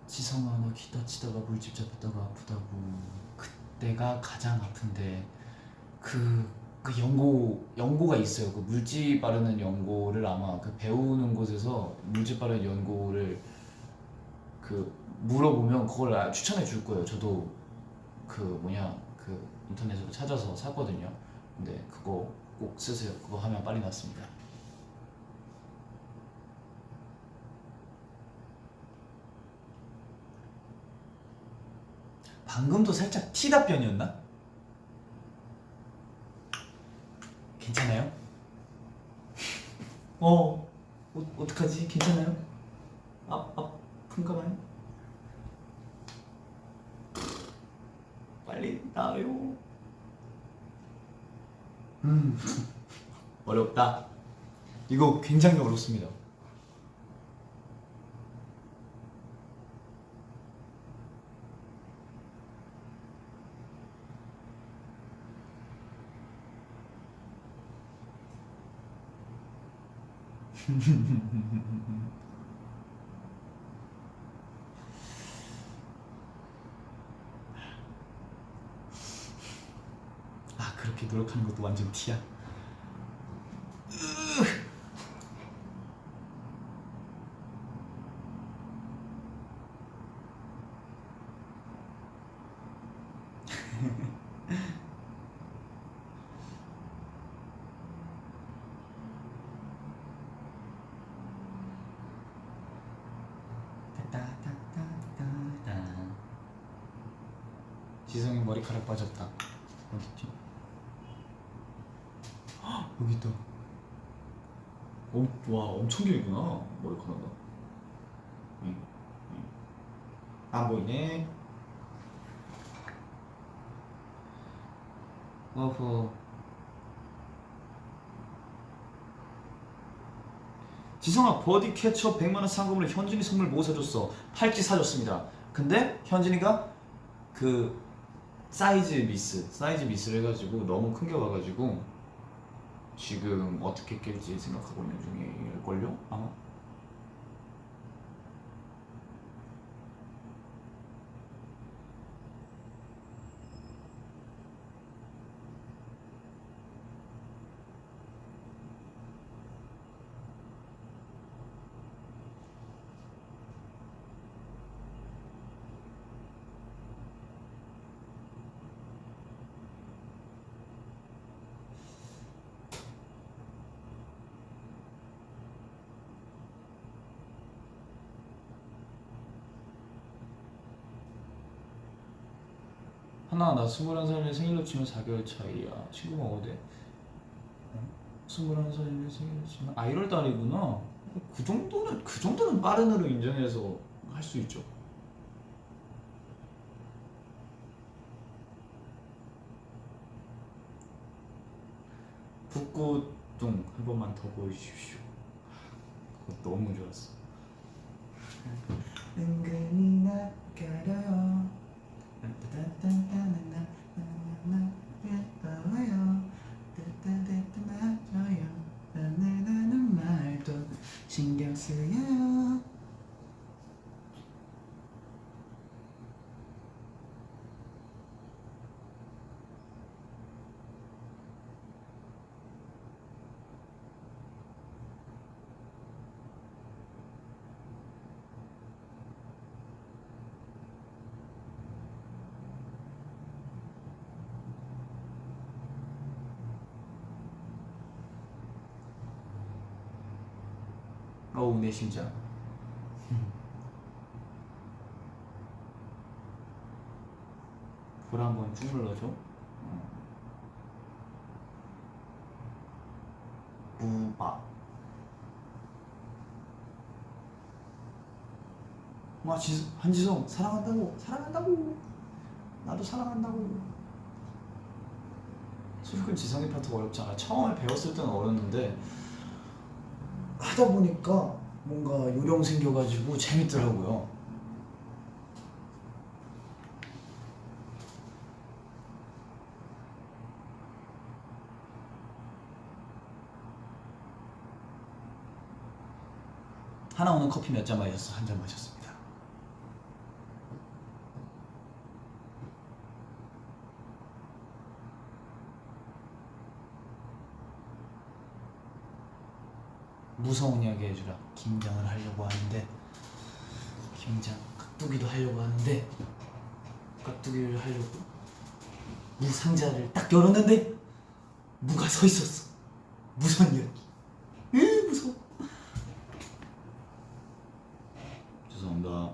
지성아 너 기타 치다가 물집 잡혔다가 아프다고. 그때가 가장 아픈데 그 연고가 있어요. 그 물집 바르는 연고를 아마 그 배우는 곳에서 물집 바르는 연고를 그 물어보면 그걸 추천해 줄 거예요. 저도 그 인터넷으로 찾아서 샀거든요. 근데 그거 꼭 쓰세요. 그거 하면 빨리 낫습니다. 방금도 살짝 T 답변이었나? 괜찮아요? 어떡하지? 괜찮아요? 아픈가 봐요? 빨리 나와요. 어렵다. 이거 굉장히 어렵습니다. 그렇게 노력하는 것도 완전 T야. 지성이 머리카락 빠졌다. 어딨지? 여기 있다. 와 엄청 길구나 머리카락가. 안 보이네. 어허. 지성아 버디 캐쳐 100만원 상금으로 현진이 선물 뭐 사줬어? 팔찌 사줬습니다. 근데 현진이가 그 사이즈 미스를 해가지고 너무 큰 게 와가지고 지금 어떻게 깰지 생각하고 있는 중일걸요? 아마? 하나 나 21살에 생일로 치면 4개월 차이야. 친구가 어디? 21살에 생일로 치면 1월 달이구나. 그 정도는 빠른으로 인정해서 할 수 있죠. 북구동 한 번만 더 보여주십시오. 그거 너무 좋았어. 은근히 낯가려요. 예뻐요. 맞아요. 나는 말도 신경 쓰여요. 어우 내 심장. 불 한번 쭉 눌러줘. 무바. 와 한지성 사랑한다고. 나도 사랑한다고. 소리꾼 지성의 파트가 어렵지 않아. 처음에 배웠을 때는 어렸는데 하다 보니까 뭔가 요령 생겨가지고 재밌더라고요. 하나 오는 커피 몇 잔 마셨어? 한 잔 마셨습니다. 무서운 이야기 해주라. 김장을 하려고 하는데 깍두기도 하려고 하는데 깍두기를 하려고 무 상자를 딱 열었는데 무가 서 있었어. 무서운 이야기. 무서워. 죄송합니다.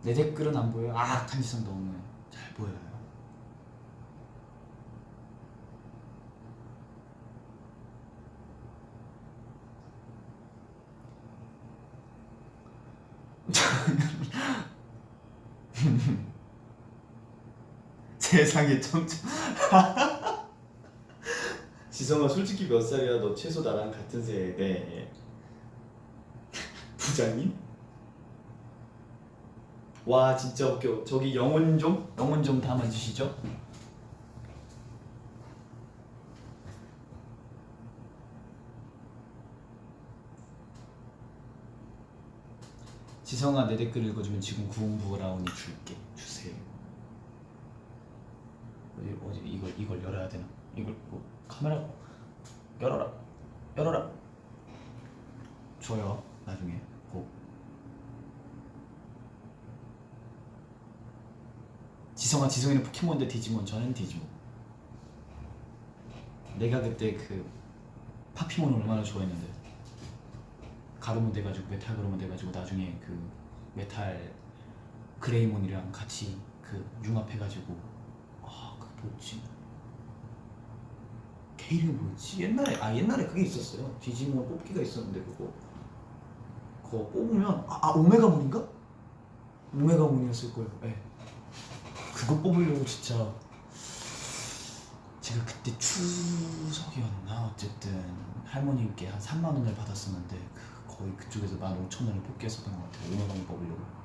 내 댓글은 안 보여요. 한지성 너무 잘 보여요. 세상에 점점. 지성아 솔직히 몇 살이야? 너 최소 나랑 같은 세대. 부장님? 와 진짜 웃겨. 저기 영혼 좀 담아주시죠. 지성아 내 댓글 읽어주면 지금 구운 브라우니 주세요. 어디 이걸 열어야 되나? 이걸 카메라 열어라. 줘요 나중에 꼭. 지성이는 포켓몬인데 디지몬. 저는 디지몬. 내가 그때 그 파피몬을 얼마나 좋아했는데 가르몬 돼가지고 메탈 가르몬 돼가지고 나중에 그 메탈 그레이몬이랑 같이 그 융합해가지고 그 뭐지? 걔 이름이 뭐였지? 옛날에 그게 있었어요. 디지몬 뽑기가 있었는데 그거 뽑으면 오메가몬인가? 오메가몬이었을 거예요. 네. 그거 뽑으려고 진짜 제가 그때 추석이었나 어쨌든 할머니께 한 3만 원을 받았었는데 거의 그쪽에서 15,000원을 뽑기했었던 것 같아요. 오메가몬 뽑으려고.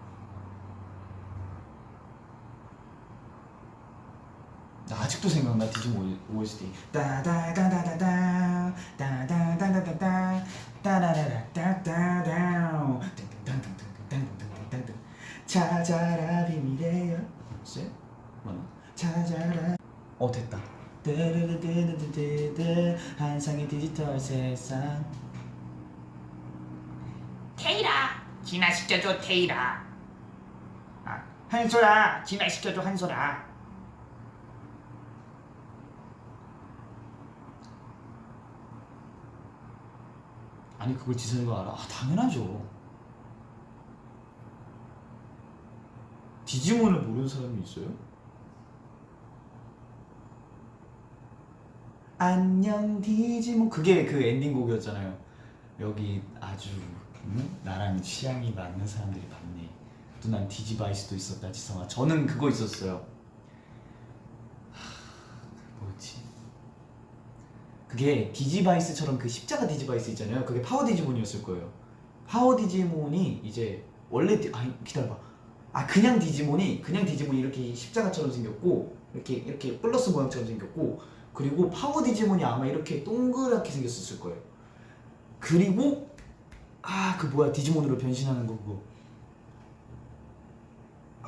나 아직도 생각나. 디지몬 OST 따다다다다다 따다다다다다 따라라라따따다우 땡땡땡땡땡땡땡땡땡 찾아라 비밀의 열쇠 맞나? 찾아라. 됐다. 뜨르르르르르르 한상의 디지털 세상. 테이라 진화시켜줘 테이라. 한솔아 진화시켜줘 한솔아. 아니 그걸 지선이가 알아? 아 당연하죠. 디지몬을 모르는 사람이 있어요? 안녕 디지몬 그게 그 엔딩곡이었잖아요. 여기 아주 나랑 취향이 맞는 사람들이 많네. 또 난 디지바이스도 있었다 지성아. 저는 그거 있었어요. 뭐였지? 그게 디지바이스처럼 그 십자가 디지바이스 있잖아요. 그게 파워 디지몬이었을 거예요. 파워 디지몬이 이제 원래 아니 기다려봐. 아 그냥 디지몬이 이렇게 십자가처럼 생겼고 이렇게 플러스 모양처럼 생겼고 그리고 파워 디지몬이 아마 이렇게 동그랗게 생겼을 거예요. 그리고 아 그 뭐야 디지몬으로 변신하는 거 그거.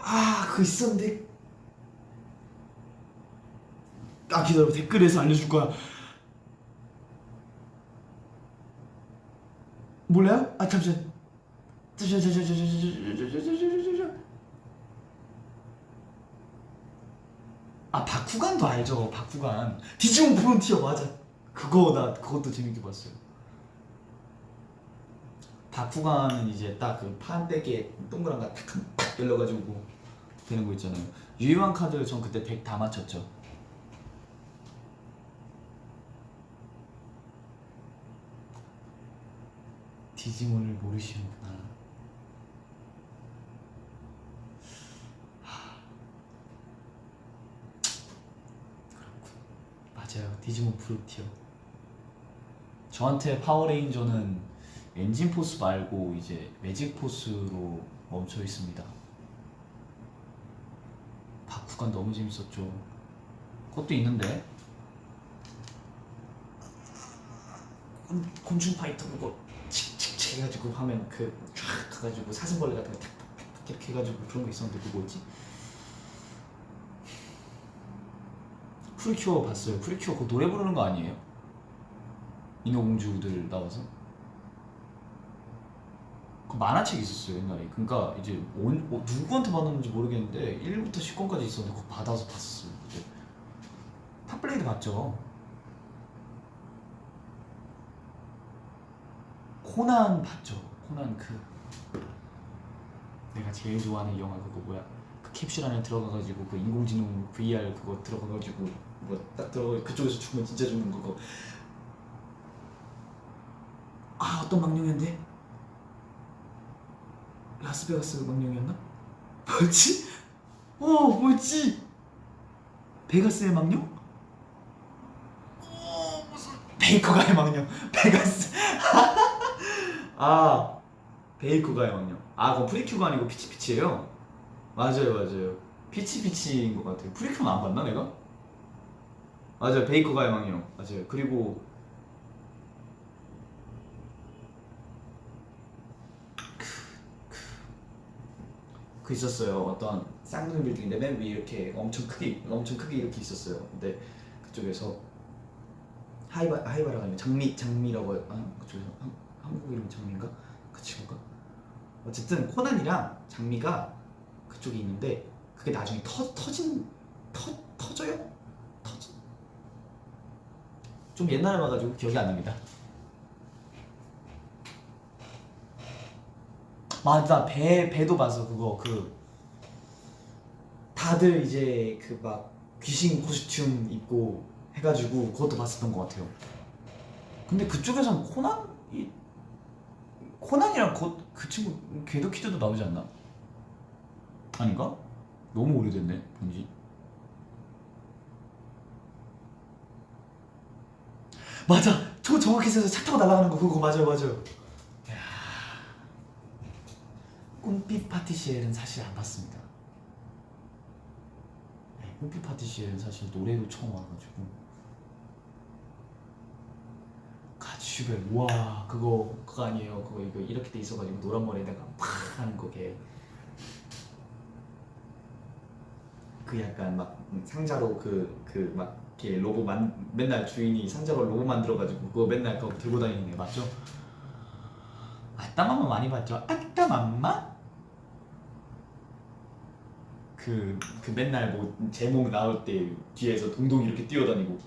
아 그거 있었는데 아 기다려 댓글에서 알려줄 거야. 몰라요? 아 잠시만. 아 바쿠간도 알죠. 바쿠간 디지몬 프론티어 맞아. 그거 나 그것도 재밌게 봤어요. 바쿠간은 이제 딱 그 판때기에 동그란 거 탁 열려가지고 되는 거 있잖아요. 유효한 카드 전 그때 100 다 맞췄죠. 디지몬을 모르시는구나. 맞아요. 디지몬 프로티어. 저한테 파워레인저는 엔진 포스 말고 이제 매직 포스로 멈춰 있습니다. 바쿠간 너무 재밌었죠. 그것도 있는데 곤충 파이터 그거 칙칙칙 해가지고 하면 그 쫙 가가지고 사슴벌레 같은 거 탁탁탁 이렇게 해가지고 그런 거 있었는데 그거 뭐였지? 프리큐어 봤어요. 프리큐어 그거 노래 부르는 거 아니에요? 인어공주들 나와서 그 만화책이 있었어요 옛날에. 그러니까 이제 누구한테 받았는지 모르겠는데 1부터 10권까지 있었는데 그거 받아서 봤었어요. 이제 탑블레이드 봤죠. 코난 봤죠. 코난 그 내가 제일 좋아하는 영화 그거 뭐야? 그 캡슐 안에 들어가가지고 그 인공지능 VR 그거 들어가가지고 뭐 딱 들어가 그쪽에서 죽으면 진짜 죽는 그거. 아 어떤 망령이었는데? 라스베가스 망령이었나? 뭐지? 뭐지? 베가스의 망령? 무슨 베이커가의 망령 베가스 아 베이커가의 망령. 아 그건 프리큐가 아니고 피치피치예요. 맞아요 피치피치인 것 같아요. 프리큐는 안 봤나 내가? 맞아요 베이커가의 망령 맞아요. 그리고 그 있었어요. 어떤 쌍둥이 빌딩인데 맨 위에 이렇게 엄청 크게 이렇게 있었어요. 근데 그쪽에서 하이바라가 아니면 장미라고 그쪽에서 한국 이름 장미인가? 그 친구가 어쨌든 코난이랑 장미가 그쪽에 있는데 그게 나중에 터져요? 좀 옛날에 봐가지고 기억이 안 납니다. 맞아 배도 봤어. 그거 그 다들 이제 그 막 귀신 코스튬 입고 해가지고 그것도 봤었던 것 같아요. 근데 그쪽에선 코난이랑 그 친구 궤도키드도 나오지 않나? 아닌가? 너무 오래됐네 본지. 맞아 저 정확히 써서 차 타고 날아가는 거 그거 맞아요. 이야. 꿈빛 파티시엘은 사실 안 봤습니다. 네, 꿈빛 파티시엘은 사실 노래도 처음 와가지고 가츠슈벨 우와 그거 아니에요. 그거 이거 이렇게 돼 있어가지고 노란 머리에다가 팍 하는 거게 그 약간 막 상자로 그 막 이렇게 로고 맨날 주인이 상자로 로고 만들어가지고 그거 맨날 그거 들고 다니는 애 맞죠? 아따맘마 많이 봤죠? 아따맘마? 그 맨날 뭐 제목 나올 때 뒤에서 동동 이렇게 뛰어다니고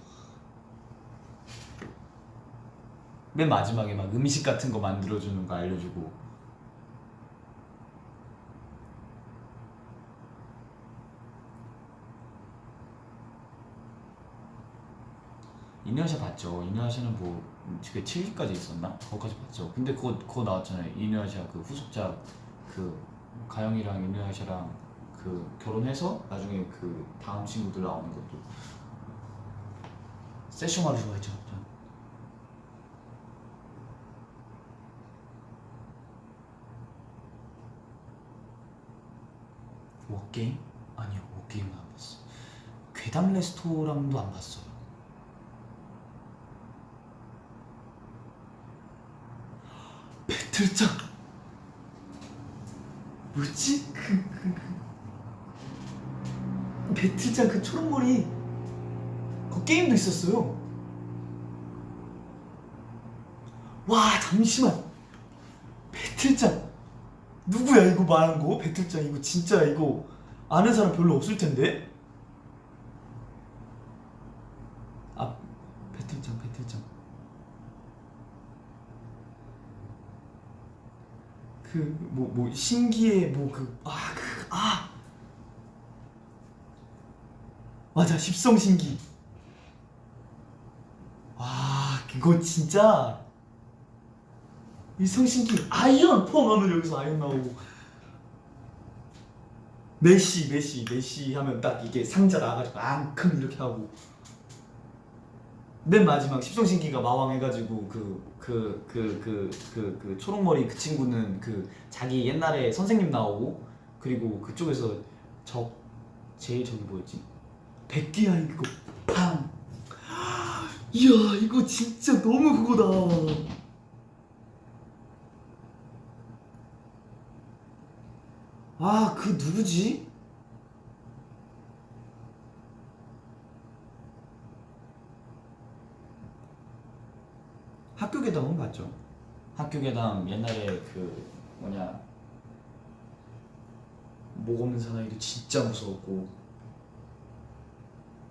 맨 마지막에 막 음식 같은 거 만들어주는 거 알려주고 이누야샤 봤죠. 이누야샤는 뭐 그 7기까지 있었나? 거기까지 봤죠. 근데 그거 나왔잖아요. 이누야샤 그 후속작 그 가영이랑 이누야샤랑 그 결혼해서 나중에 그 다음 친구들 나오는 것도 세쇼마루 좋아했죠. 전. 워게임? 아니요, 워게임은 안 봤어. 괴담 레스토랑도 안 봤어요. 배틀장 뭐지? 배틀장 그 초록머리 그 게임도 있었어요. 와 잠시만 배틀장 누구야 이거 말한 거? 배틀장 이거 진짜 이거 아는 사람 별로 없을 텐데. 아 배틀장 그 뭐 신기해 뭐 맞아 십성신기. 와 그거 진짜 일성신기 아이언 폼 하면 여기서 아이언 나오고 메시 하면 딱 이게 상자 나와가지고 앙큼 이렇게 하고 맨 마지막 십성신기가 마왕 해가지고 그 초록머리 그 친구는 그 자기 옛날에 선생님 나오고 그리고 그쪽에서 제일 저기 뭐였지? 백기야 이거 팡 이야 이거 진짜 너무 그거다. 아 그 누구지? 학교괴담은 봤죠. 학교괴담 옛날에 그 뭐냐 목 없는 사나이도 진짜 무서웠고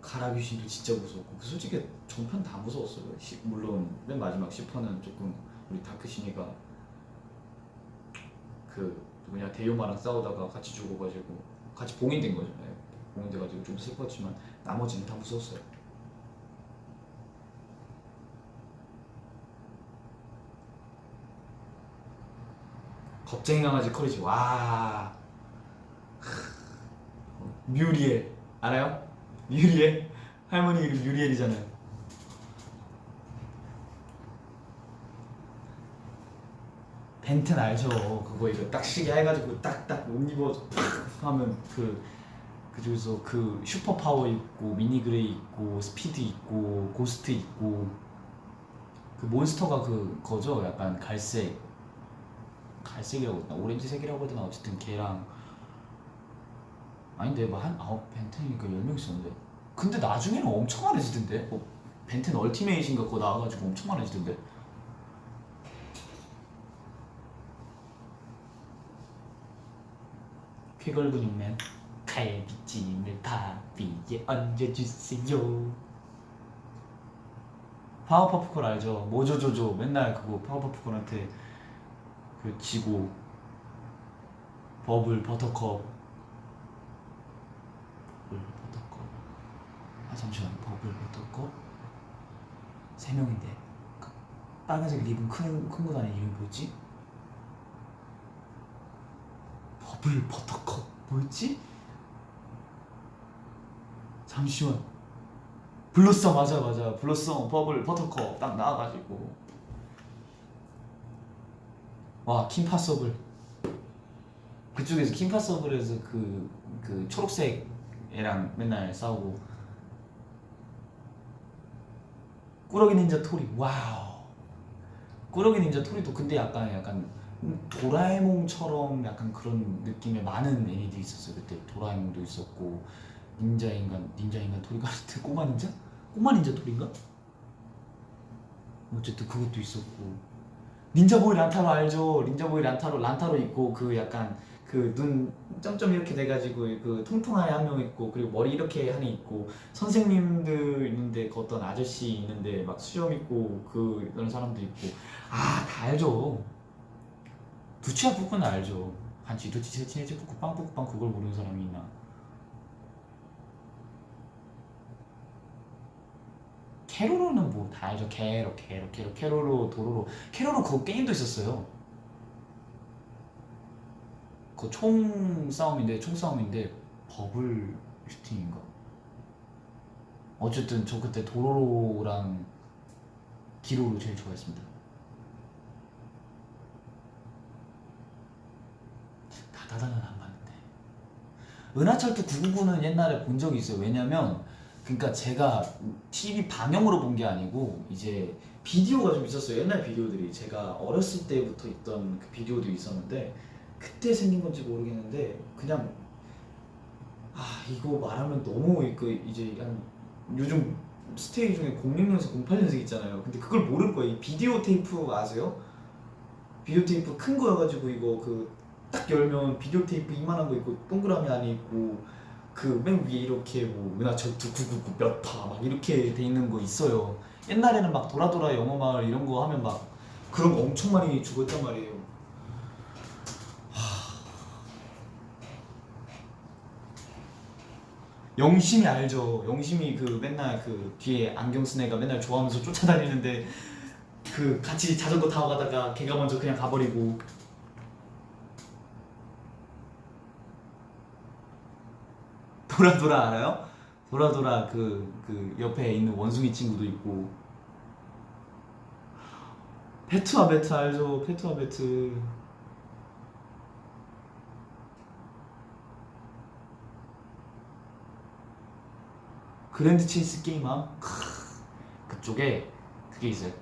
가라귀신도 진짜 무서웠고 그 솔직히 전편 다 무서웠어요. 물론 맨 마지막 10화는 조금 우리 다크신이가 그 누구냐 대요마랑 싸우다가 같이 죽어가지고 같이 봉인된 거잖아요. 봉인돼가지고 좀 슬펐지만 나머지는 다 무서웠어요. 겁쟁이 강아지 커리지 와 뮤리엘 알아요? 뮤리엘? 할머니 이름 뮤리엘이잖아요. 벤텐 알죠? 그거 이거 딱 시계 해가지고 딱딱 옷 입어서 팍 하면 그중에서 그 슈퍼 파워 있고 미니 그레이 있고 스피드 있고 고스트 있고 그 몬스터가 그거죠? 약간 갈색이라고 했나? 오렌지색이라고 했나? 어쨌든 걔랑 아닌데 뭐 한 벤텐이니까 10명 있었는데 근데 나중에는 엄청 많아지던데 뭐 벤텐 얼티메이트인가 그거 나와가지고 엄청 많아지던데 쾌걸근육맨 갈비찜을 밥 위에 얹어주세요. 파워퍼프콜 알죠? 모조조조 맨날 그거 파워퍼프콜한테 그 지고 버블 버터컵 아 잠시만 버블 버터컵 3명인데 빨간색 리본 큰거 다니는 이름이 뭐였지? 버블 버터컵 뭐였지? 잠시만 블러썸 맞아 블러썸 버블 버터컵 딱 나와가지고 와 킴파서블 그쪽에서 킴파서블에서 그 초록색 애랑 맨날 싸우고 꾸러기 닌자 토리 와우 꾸러기 닌자 토리도 근데 약간 도라에몽처럼 약간 그런 느낌의 많은 애니들이 있었어요. 그때 도라에몽도 있었고 닌자 인간 토리가 아닌데 꼬마 닌자 토리인가? 어쨌든 그것도 있었고 닌자보이 란타로 알죠? 닌자보이 란타로 있고 그 약간 그 눈 점점 이렇게 돼가지고 그 통통한 애 한 명 있고 그리고 머리 이렇게 하는 애 있고 선생님들 있는데 그 어떤 아저씨 있는데 막 수염 있고 그런 사람도 있고 다 알죠. 두치야 푸꾸는 알죠. 한치 두치 세치네치 푸꾸 빵 그걸 모르는 사람이 있나? 캐로로는 뭐 다 알죠. 캐로로 도로로 캐로로 그 게임도 있었어요. 그 총싸움인데 버블 슈팅인가? 어쨌든 저 그때 도로로랑 기로로 제일 좋아했습니다. 다다다는 안 봤는데 은하철도 999는 옛날에 본 적이 있어요. 왜냐면 그러니까 제가 TV 방영으로 본 게 아니고 이제 비디오가 좀 있었어요. 옛날 비디오들이 제가 어렸을 때부터 있던 그 비디오도 있었는데 그때 생긴 건지 모르겠는데 그냥 이거 말하면 너무 그 이제 한 요즘 스테이 중에 06년생 08년생 있잖아요. 근데 그걸 모를 거예요. 이 비디오 테이프 아세요? 비디오 테이프 큰 거여가지고 이거 그 딱 열면 비디오 테이프 이만한 거 있고 동그라미 안에 있고 그 맨 위에 이렇게 뭐 은하철도 999 몇 타 막 이렇게 돼 있는 거 있어요. 옛날에는 막 도라도라 영어마을 이런 거 하면 막 그런 거 엄청 많이 죽었단 말이에요. 영심이 알죠. 영심이 그 맨날 그 뒤에 안경 쓴 애가 맨날 좋아하면서 쫓아다니는데 그 같이 자전거 타고 가다가 걔가 먼저 그냥 가버리고. 도라도라 알아요? 도라도라 그 옆에 있는 원숭이 친구도 있고. 페트와 베트 알죠? 페트와 베트. 그랜드 체이스 게임함. 그쪽에 그게 있어요.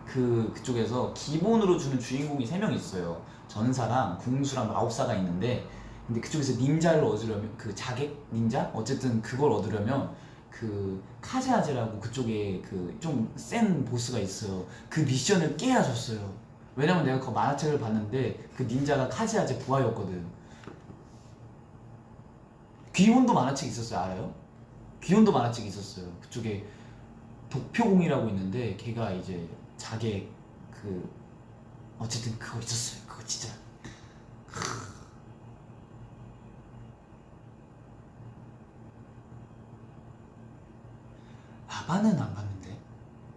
그쪽에서 기본으로 주는 주인공이 3명 있어요. 전사랑 궁수랑 마법사가 있는데 근데 그쪽에서 닌자를 얻으려면 그 자객 닌자? 어쨌든 그걸 얻으려면 그 카즈아제라고 그쪽에 그 좀 센 보스가 있어요. 그 미션을 깨야 졌어요. 왜냐면 내가 그 만화책을 봤는데 그 닌자가 카즈아제 부하였거든. 귀혼도 만화책 있었어요. 알아요? 귀혼도 만화책 있었어요. 그쪽에 독표공이라고 있는데 걔가 이제 자객 그 어쨌든 그거 있었어요. 그거 진짜 라바는 안 봤는데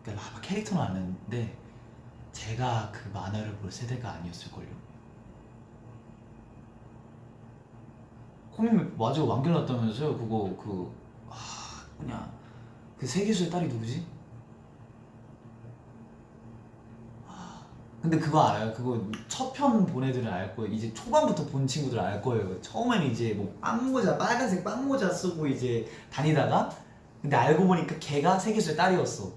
그러니까 라바 캐릭터는 아는데 제가 그 만화를 볼 세대가 아니었을걸요. 코믹 맞아 완결 났다면서요. 그거 뭐냐 그 세계수의 딸이 누구지? 근데 그거 알아요? 그거 첫 편 본 애들은 알 거예요. 이제 초반부터 본 친구들 알 거예요. 처음에는 이제 뭐 빵모자 빨간색 빵모자 쓰고 이제 다니다가 근데 알고 보니까 걔가 세계수의 딸이었어.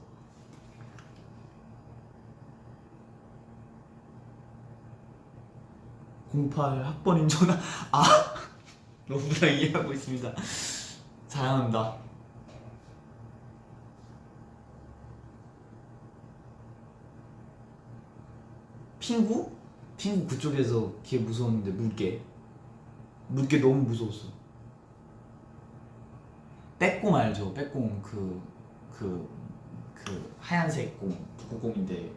08 학번인 전화 너무나 이해하고 있습니다. 사랑합니다. 핑구? 핑구 그쪽에서 걔 무서웠는데 물개 너무 무서웠어. 빼꼼 알죠? 빼꼼 그 하얀색 공 북극곰인데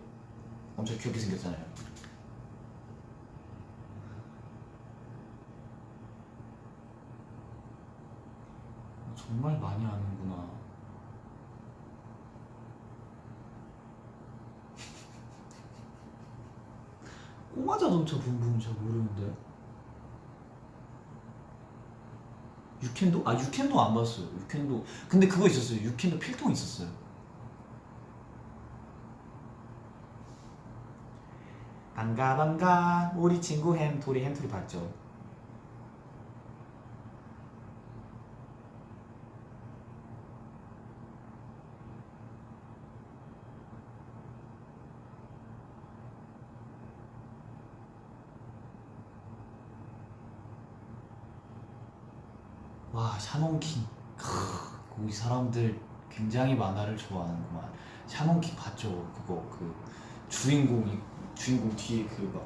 엄청 귀엽게 생겼잖아요. 정말 많이 아는구나. 꼬마 자동차 붐붐 잘 모르는데. 유캔도? 유캔도 안 봤어요. 유캔도 근데 그거 있었어요. 유캔도 필통 있었어요. 반가 우리 친구 햄토리 봤죠? 와 샤먼킹 우리 사람들 굉장히 만화를 좋아하는구만. 샤먼킹 봤죠? 그거 주인공 뒤에 그 막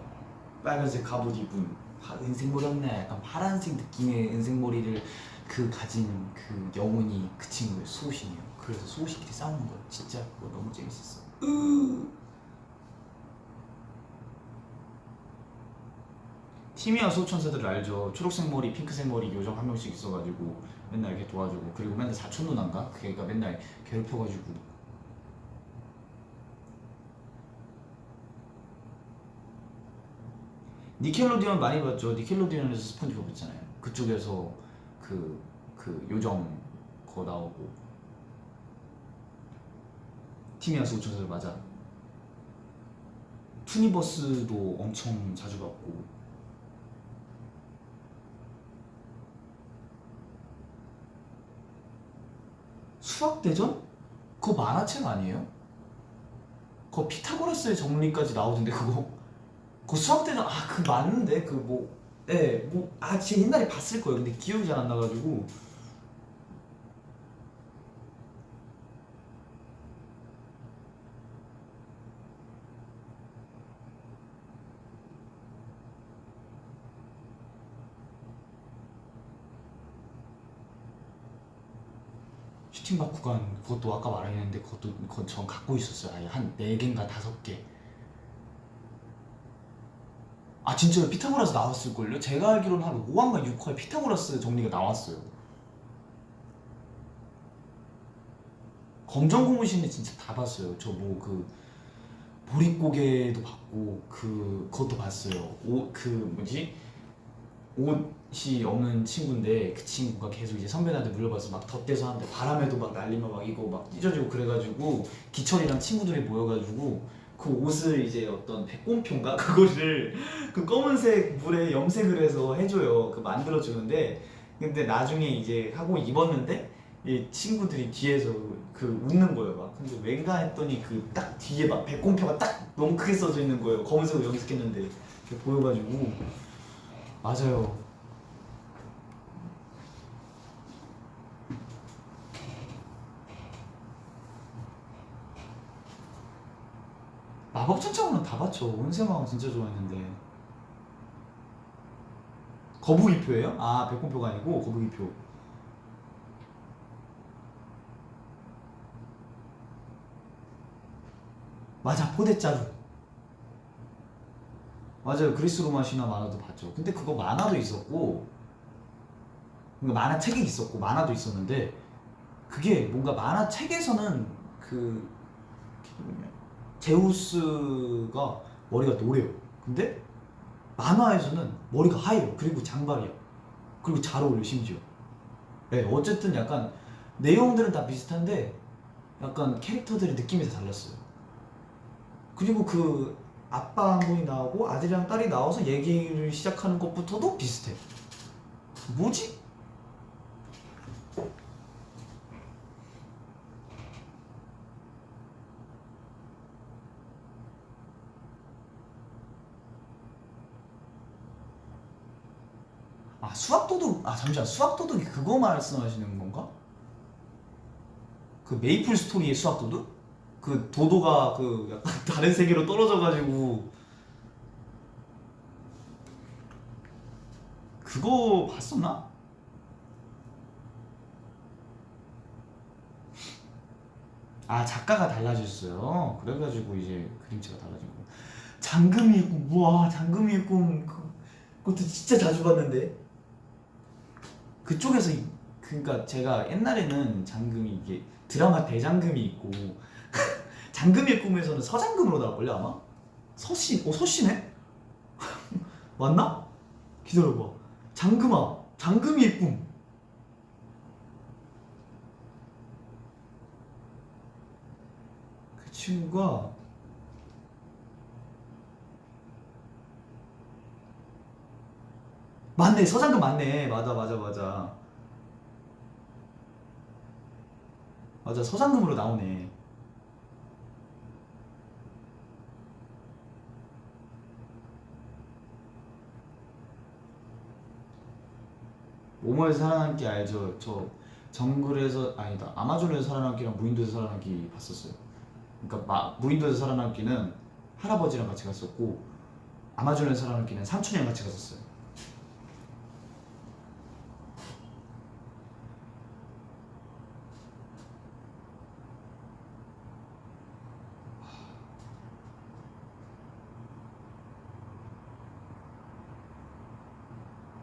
빨간색 갑옷 입은 은색머리였네. 약간 파란색 느낌의 은색머리를 그 가진 그 영혼이 그 친구의 수호신이에요. 그래서 수호신끼리 싸우는 거예요. 진짜 그거 너무 재밌었어. 티미야 수호천사들 알죠? 초록색 머리, 핑크색 머리 요정 한 명씩 있어가지고 맨날 이렇게 도와주고, 그리고 맨날 사촌 누나인가? 걔가 맨날 괴롭혀가지고. 니켈로디언 많이 봤죠? 니켈로디언에서 스폰지밥 있잖아요. 그쪽에서 그 요정 거 나오고. 티미야 수호천사들 맞아. 투니버스도 엄청 자주 봤고. 수학대전? 그거 만화책 아니에요? 그거 피타고라스의 정리까지 나오던데 그거. 그 수학대전 그 맞는데 그 뭐 진짜 옛날에 봤을 거예요. 근데 기억이 잘 안 나가지고. 슈팅박 구간 그것도 아까 말했는데 그건 전 갖고 있었어요. 아예 한 4개인가 5개. 진짜요? 피타고라스 나왔을걸요? 제가 알기로는 한 5화인가 6화에 피타고라스 정리가 나왔어요. 검정고무신은 진짜 다 봤어요. 저 뭐 그 보릿고개도 봤고 그것도 봤어요. 옷이 없는 친구인데 그 친구가 계속 이제 선배한테 물려봐서 막 덧대서 하는데 바람에도 막 날리면 막 이거 막 찢어지고, 그래가지고 기철이랑 친구들이 모여가지고 그 옷을 이제 어떤 백곰표인가 그거를 그 검은색 물에 염색을 해서 해줘요. 그 만들어주는데, 근데 나중에 이제 하고 입었는데 이 친구들이 뒤에서 그 웃는 거예요. 막 근데 왠가 했더니 그 딱 뒤에 막 백곰표가 딱 너무 크게 써져 있는 거예요. 검은색으로 염색했는데 이렇게 보여가지고. 맞아요. 마법천장으로는 다 봤죠. 온세마왕 진짜 좋아했는데. 거북이표예요? 백곰표가 아니고 거북이표. 맞아, 포대자루. 맞아요. 그리스 로마 신화 만화도 봤죠. 근데 그거 만화도 있었고, 그러니까 만화책이 있었고 만화도 있었는데, 그게 뭔가 만화책에서는 그 제우스가 머리가 노래요. 근데 만화에서는 머리가 하얘요. 그리고 장발이야. 그리고 잘 어울려 심지어. 네, 어쨌든 약간 내용들은 다 비슷한데 약간 캐릭터들의 느낌이 다 달랐어요. 그리고 그 아빠 한 분이 나오고 아들이랑 딸이 나와서 얘기를 시작하는 것부터도 비슷해. 뭐지? 수학도둑. 잠시만, 수학도둑이 그거 말씀하시는 건가? 그 메이플 스토리의 수학도둑? 그 도도가 그 약간 다른 세계로 떨어져가지고 그거 봤었나? 작가가 달라졌어요. 그래가지고 이제 그림체가 달라진 거. 장금이의 꿈. 우와, 장금이의 꿈. 그것도 진짜 자주 봤는데. 그쪽에서 그러니까 제가 옛날에는 장금이 이게 드라마 대장금이 있고 장금이의 꿈에서는 서장금으로 나올걸요 아마? 서씨네? 맞나? 기다려봐. 장금이의 꿈. 그 친구가 맞네, 서장금 맞네. 맞아. 맞아, 서장금으로 나오네. 모모에서 살아남기 알죠? 저 정글에서 아니다, 아마존에서 살아남기랑 무인도에서 살아남기 봤었어요. 그러니까 무인도에서 살아남기는 할아버지랑 같이 갔었고 아마존에 살아남기는 삼촌이랑 같이 갔었어요.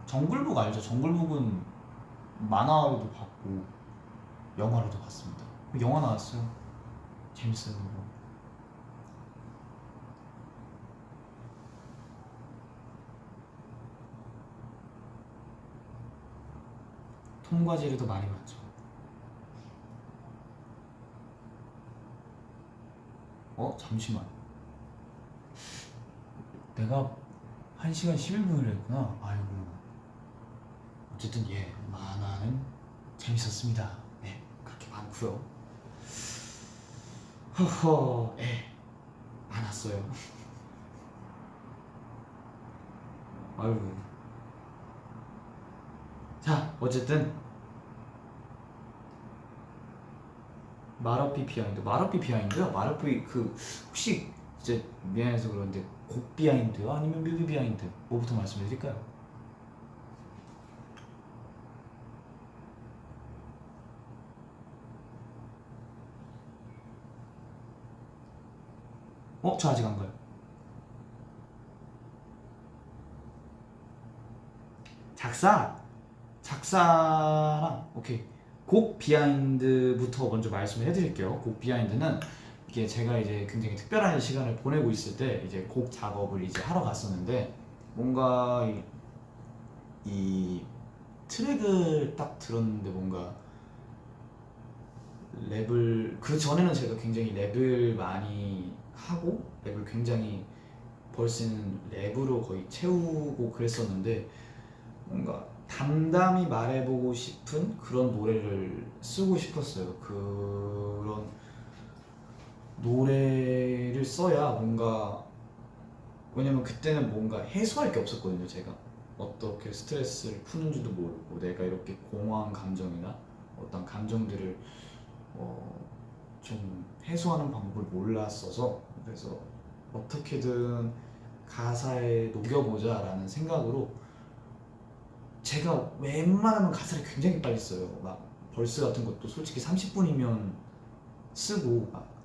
정글북 알죠? 정글북은 만화로도 봤고 영화로도 봤습니다. 영화 나왔어요. 재밌어요. 그거. 톰과 제리도 많이 봤죠. 잠시만. 내가 1시간 11분을 했구나. 아이고. 어쨌든 예, 만화는 재밌었습니다. 네, 그렇게 많고요. 허허, 예, 많았어요. 아이고. 자, 어쨌든 마러피 비하인드. 마러피 비하인드요? 마러피 혹시 이제 미안해서 그런데 곡 비하인드요? 아니면 뮤비 비하인드? 뭐부터 말씀드릴까요? 저 아직 안 가요. 작사랑 오케이. 곡 비하인드부터 먼저 말씀을 해드릴게요. 곡 비하인드는 이게 제가 이제 굉장히 특별한 시간을 보내고 있을 때 이제 곡 작업을 이제 하러 갔었는데 뭔가 이 트랙을 딱 들었는데 뭔가 랩을 그 전에는 제가 굉장히 랩을 많이 하고 랩을 굉장히 벌스는 랩으로 거의 채우고 그랬었는데 뭔가 담담히 말해보고 싶은 그런 노래를 쓰고 싶었어요. 그런 노래를 써야 뭔가 왜냐면 그때는 뭔가 해소할 게 없었거든요. 제가 어떻게 스트레스를 푸는지도 모르고 내가 이렇게 공허한 감정이나 어떤 감정들을 좀 해소하는 방법을 몰랐어서 그래서 어떻게든 가사에 녹여보자라는 생각으로 제가 웬만하면 가사를 굉장히 빨리 써요. 막 벌스 같은 것도 솔직히 30분이면 쓰고 막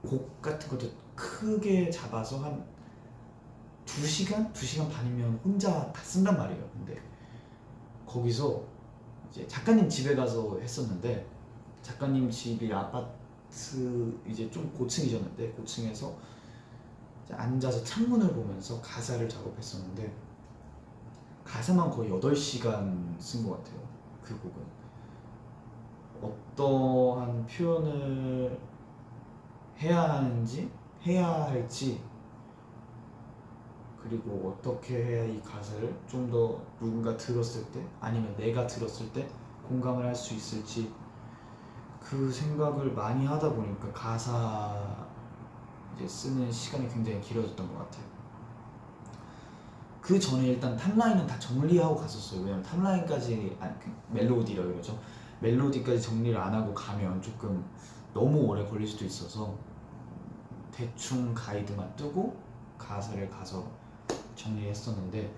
곡 같은 것도 크게 잡아서 한 2시간? 2시간 반이면 혼자 다 쓴단 말이에요. 근데 거기서 이제 작가님 집에 가서 했었는데 작가님 집이 아파트 이제 좀 고층이셨는데 고층에서 이제 앉아서 창문을 보면서 가사를 작업했었는데 가사만 거의 8시간 쓴 것 같아요. 그 곡은 어떠한 표현을 해야 하는지 해야 할지 그리고 어떻게 해야 이 가사를 좀 더 누군가 들었을 때 아니면 내가 들었을 때 공감을 할 수 있을지 그 생각을 많이 하다 보니까 가사 이제 쓰는 시간이 굉장히 길어졌던 것 같아요. 그 전에 일단 탑라인은 다 정리하고 갔었어요. 왜냐면 탑라인까지 멜로디라고 그러죠. 멜로디까지 정리를 안 하고 가면 조금 너무 오래 걸릴 수도 있어서 대충 가이드만 뜨고 가사를 가서 정리했었는데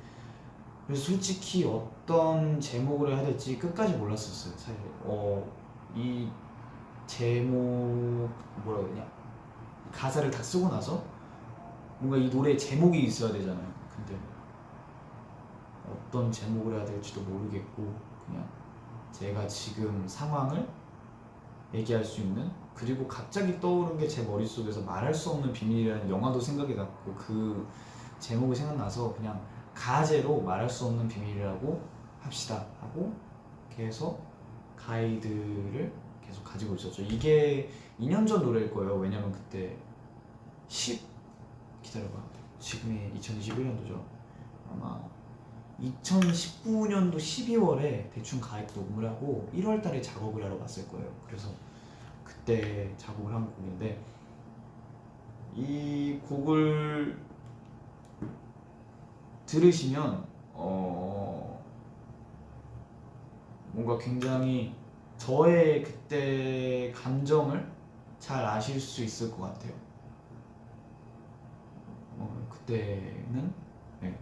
그래서 솔직히 어떤 제목을 해야 될지 끝까지 몰랐었어요. 사실 이 제목 뭐라 그러냐 가사를 다 쓰고 나서 뭔가 이 노래에 제목이 있어야 되잖아요. 근데 어떤 제목을 해야 될지도 모르겠고 그냥 제가 지금 상황을 얘기할 수 있는 그리고 갑자기 떠오른 게 제 머릿속에서 말할 수 없는 비밀이라는 영화도 생각이 났고 그 제목이 생각나서 그냥 가제로 말할 수 없는 비밀이라고 합시다 하고 계속 가이드를 계속 가지고 있었죠. 이게 2년 전 노래일 거예요. 왜냐면 그때 기다려봐. 지금이 2021년도죠. 아마 2019년도 12월에 대충 가이드 녹음을 하고 1월 달에 작업을 하러 갔을 거예요. 그래서 그때 작업을 한 곡인데 이 곡을 들으시면 뭔가 굉장히 저의 그때 감정을 잘 아실 수 있을 것 같아요. 그때는 네,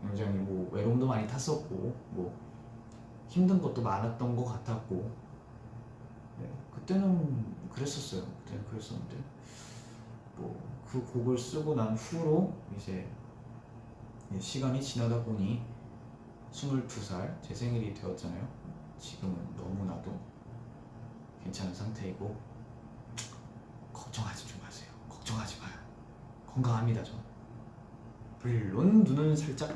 굉장히 뭐 외로움도 많이 탔었고 뭐 힘든 것도 많았던 것 같았고 네, 그때는 그랬었어요. 그때는 그랬었는데 뭐 그 곡을 쓰고 난 후로 이제 시간이 지나다 보니 22살 제 생일이 되었잖아요. 지금은 너무나도 괜찮은 상태이고 걱정하지 좀 마세요. 걱정하지 마요. 건강합니다. 저 물론 눈은 살짝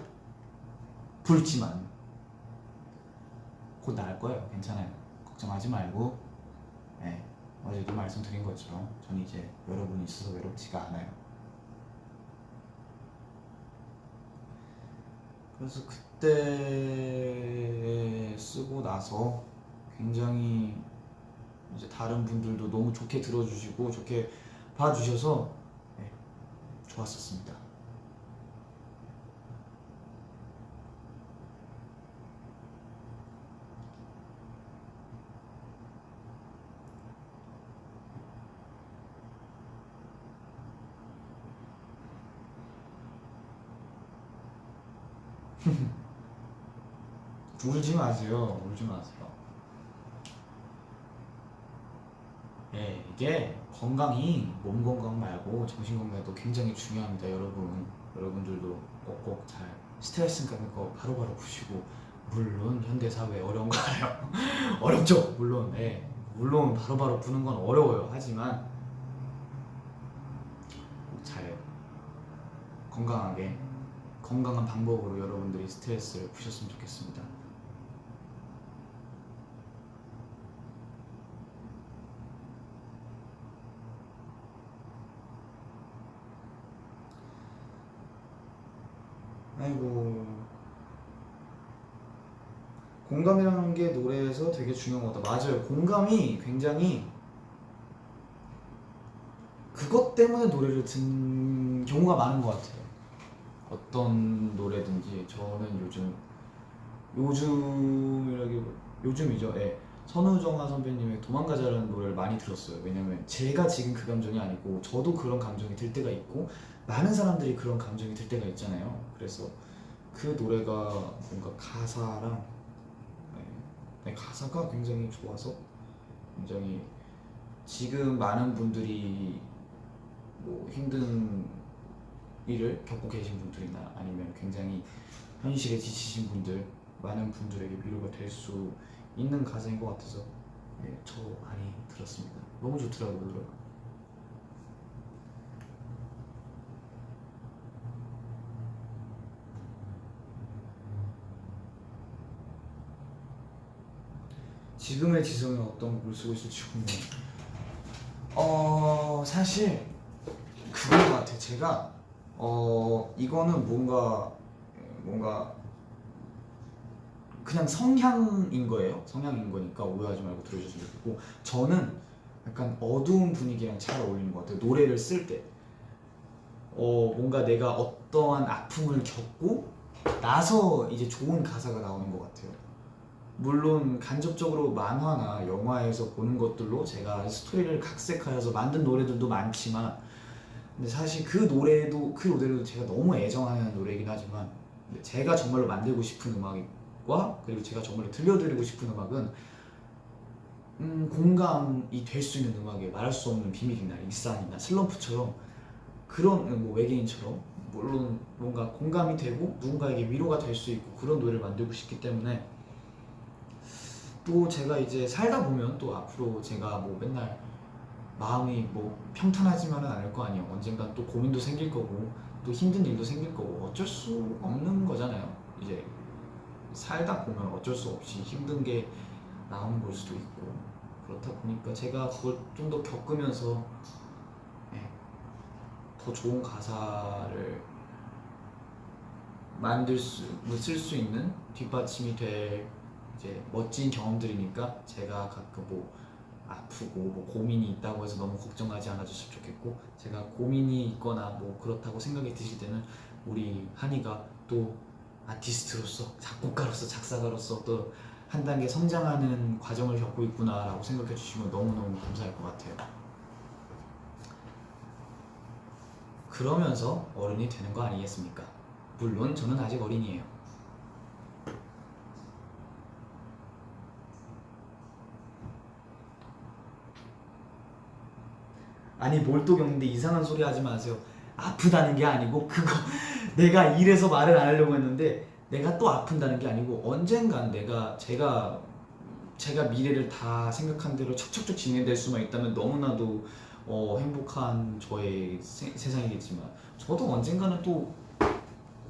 붉지만 곧 나을 거예요. 괜찮아요. 걱정하지 말고 네, 어제도 말씀드린 것처럼 저는 이제 여러분이 있어서 외롭지가 않아요. 그래서 그때 쓰고 나서 굉장히 이제 다른 분들도 너무 좋게 들어주시고 좋게 봐주셔서 네, 좋았었습니다. 울지 마세요. 울지 마세요. 예, 이게 건강이 몸 건강 말고 정신 건강도 굉장히 중요합니다. 여러분들도 꼭꼭 잘 스트레스 같은 거 바로바로 푸시고 물론 현대 사회 어려운 거 알아요. 어렵죠. 물론 물론 바로바로 푸는 건 어려워요. 하지만 잘 건강하게 건강한 방법으로 여러분들이 스트레스를 푸셨으면 좋겠습니다. 아이고 공감이라는 게 노래에서 되게 중요한 것 같다. 맞아요. 공감이 굉장히 그것 때문에 노래를 듣는 경우가 많은 것 같아요. 어떤 노래든지 저는 요즘이죠. 선우정아 선배님의 도망가자라는 노래를 많이 들었어요. 왜냐면 제가 지금 그 감정이 아니고 저도 그런 감정이 들 때가 있고 많은 사람들이 그런 감정이 들 때가 있잖아요. 그래서 그 노래가 뭔가 가사랑 가사가 굉장히 좋아서 굉장히 지금 많은 분들이 뭐 힘든 일을 겪고 계신 분들이나 아니면 굉장히 현실에 지치신 분들 많은 분들에게 위로가 될 수 있는 가사인 것 같아서 저 많이 들었습니다. 너무 좋더라고요 노래가. 지금의 지성이 어떤 곡을 쓰고 있을지 궁금해요. 사실 그건 것 같아요. 제가 이거는 뭔가 그냥 성향인 거예요. 성향인 거니까 오해하지 말고 들어주셨으면 좋겠고 저는 약간 어두운 분위기랑 잘 어울리는 것 같아요. 노래를 쓸 때 뭔가 내가 어떠한 아픔을 겪고 나서 이제 좋은 가사가 나오는 것 같아요. 물론 간접적으로 만화나 영화에서 보는 것들로 제가 스토리를 각색하여서 만든 노래들도 많지만 근데 사실 그 노래도 제가 너무 애정하는 노래이긴 하지만 제가 정말로 만들고 싶은 음악과 그리고 제가 정말로 들려드리고 싶은 음악은 공감이 될 수 있는 음악이에요. 말할 수 없는 비밀이나 일상이나 슬럼프처럼 그런 뭐 외계인처럼 물론 뭔가 공감이 되고 누군가에게 위로가 될 수 있고 그런 노래를 만들고 싶기 때문에 또 제가 이제 살다 보면 또 앞으로 제가 뭐 맨날 마음이 뭐 평탄하지만은 않을 거 아니에요. 언젠간 또 고민도 생길 거고 또 힘든 일도 생길 거고 어쩔 수 없는 거잖아요. 이제 살다 보면 어쩔 수 없이 힘든 게 나오는 걸 수도 있고 그렇다 보니까 제가 그걸 좀 더 겪으면서 더 좋은 가사를 쓸 수 있는 뒷받침이 될 이제 멋진 경험들이니까 제가 가끔 뭐 아프고 뭐 고민이 있다고 해서 너무 걱정하지 않아줬으면 좋겠고 제가 고민이 있거나 뭐 그렇다고 생각이 드실 때는 우리 한이가 또 아티스트로서 작곡가로서 작사가로서 또 한 단계 성장하는 과정을 겪고 있구나 라고 생각해 주시면 너무너무 감사할 것 같아요. 그러면서 어른이 되는 거 아니겠습니까? 물론 저는 아직 어린이에요. 아니 뭘 또 겪는데 이상한 소리 하지 마세요. 아프다는 게 아니고 그거 내가 이래서 말을 안 하려고 했는데 내가 또 아픈다는 게 아니고 언젠간 제가 미래를 다 생각한 대로 척척척 진행될 수만 있다면 너무나도 행복한 저의 세상이겠지만 저도 언젠가는 또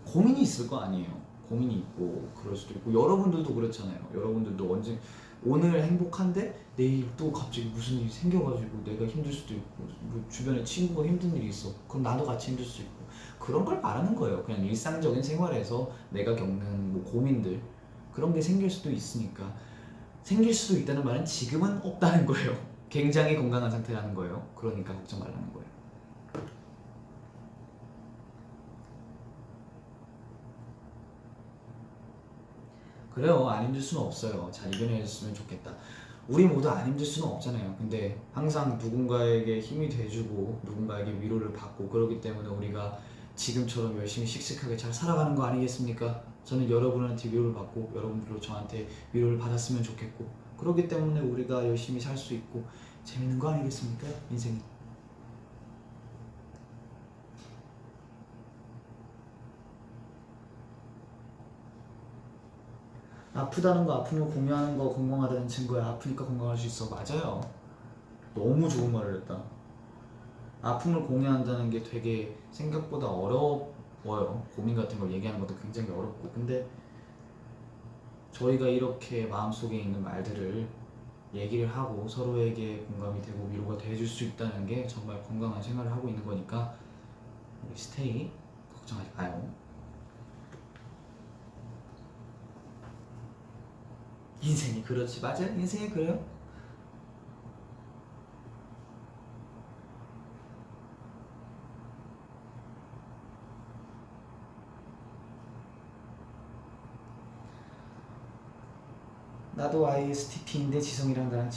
고민이 있을 거 아니에요. 고민이 있고 그럴 수도 있고 여러분들도 그렇잖아요. 여러분들도 오늘 행복한데 내일 또 갑자기 무슨 일이 생겨가지고 내가 힘들 수도 있고 뭐 주변에 친구가 힘든 일이 있어. 그럼 나도 같이 힘들 수 있고 그런 걸 말하는 거예요. 그냥 일상적인 생활에서 내가 겪는 뭐 고민들 그런 게 생길 수도 있으니까 생길 수도 있다는 말은 지금은 없다는 거예요. 굉장히 건강한 상태라는 거예요. 그러니까 걱정 말라는 거예요. 그래요. 안 힘들 수는 없어요. 잘 이겨냈으면 좋겠다. 우리 모두 안 힘들 수는 없잖아요. 근데 항상 누군가에게 힘이 돼주고 누군가에게 위로를 받고 그러기 때문에 우리가 지금처럼 열심히 씩씩하게 잘 살아가는 거 아니겠습니까? 저는 여러분한테 위로를 받고 여러분들도 저한테 위로를 받았으면 좋겠고 그렇기 때문에 우리가 열심히 살 수 있고 재밌는 거 아니겠습니까? 인생이. 아프다는 거 아픔을 공유하는 거 건강하다는 증거야. 아프니까 건강할 수 있어. 맞아요. 너무 좋은 말을 했다. 아픔을 공유한다는 게 되게 생각보다 어려워요. 고민 같은 걸 얘기하는 것도 굉장히 어렵고 근데 저희가 이렇게 마음속에 있는 말들을 얘기를 하고 서로에게 공감이 되고 위로가 돼줄 수 있다는 게 정말 건강한 생활을 하고 있는 거니까 우리 스테이 걱정하지 마요. 인생이 그렇지. 맞아요. 인생이 그래요. 나도 ISTP인데 지성이랑 나랑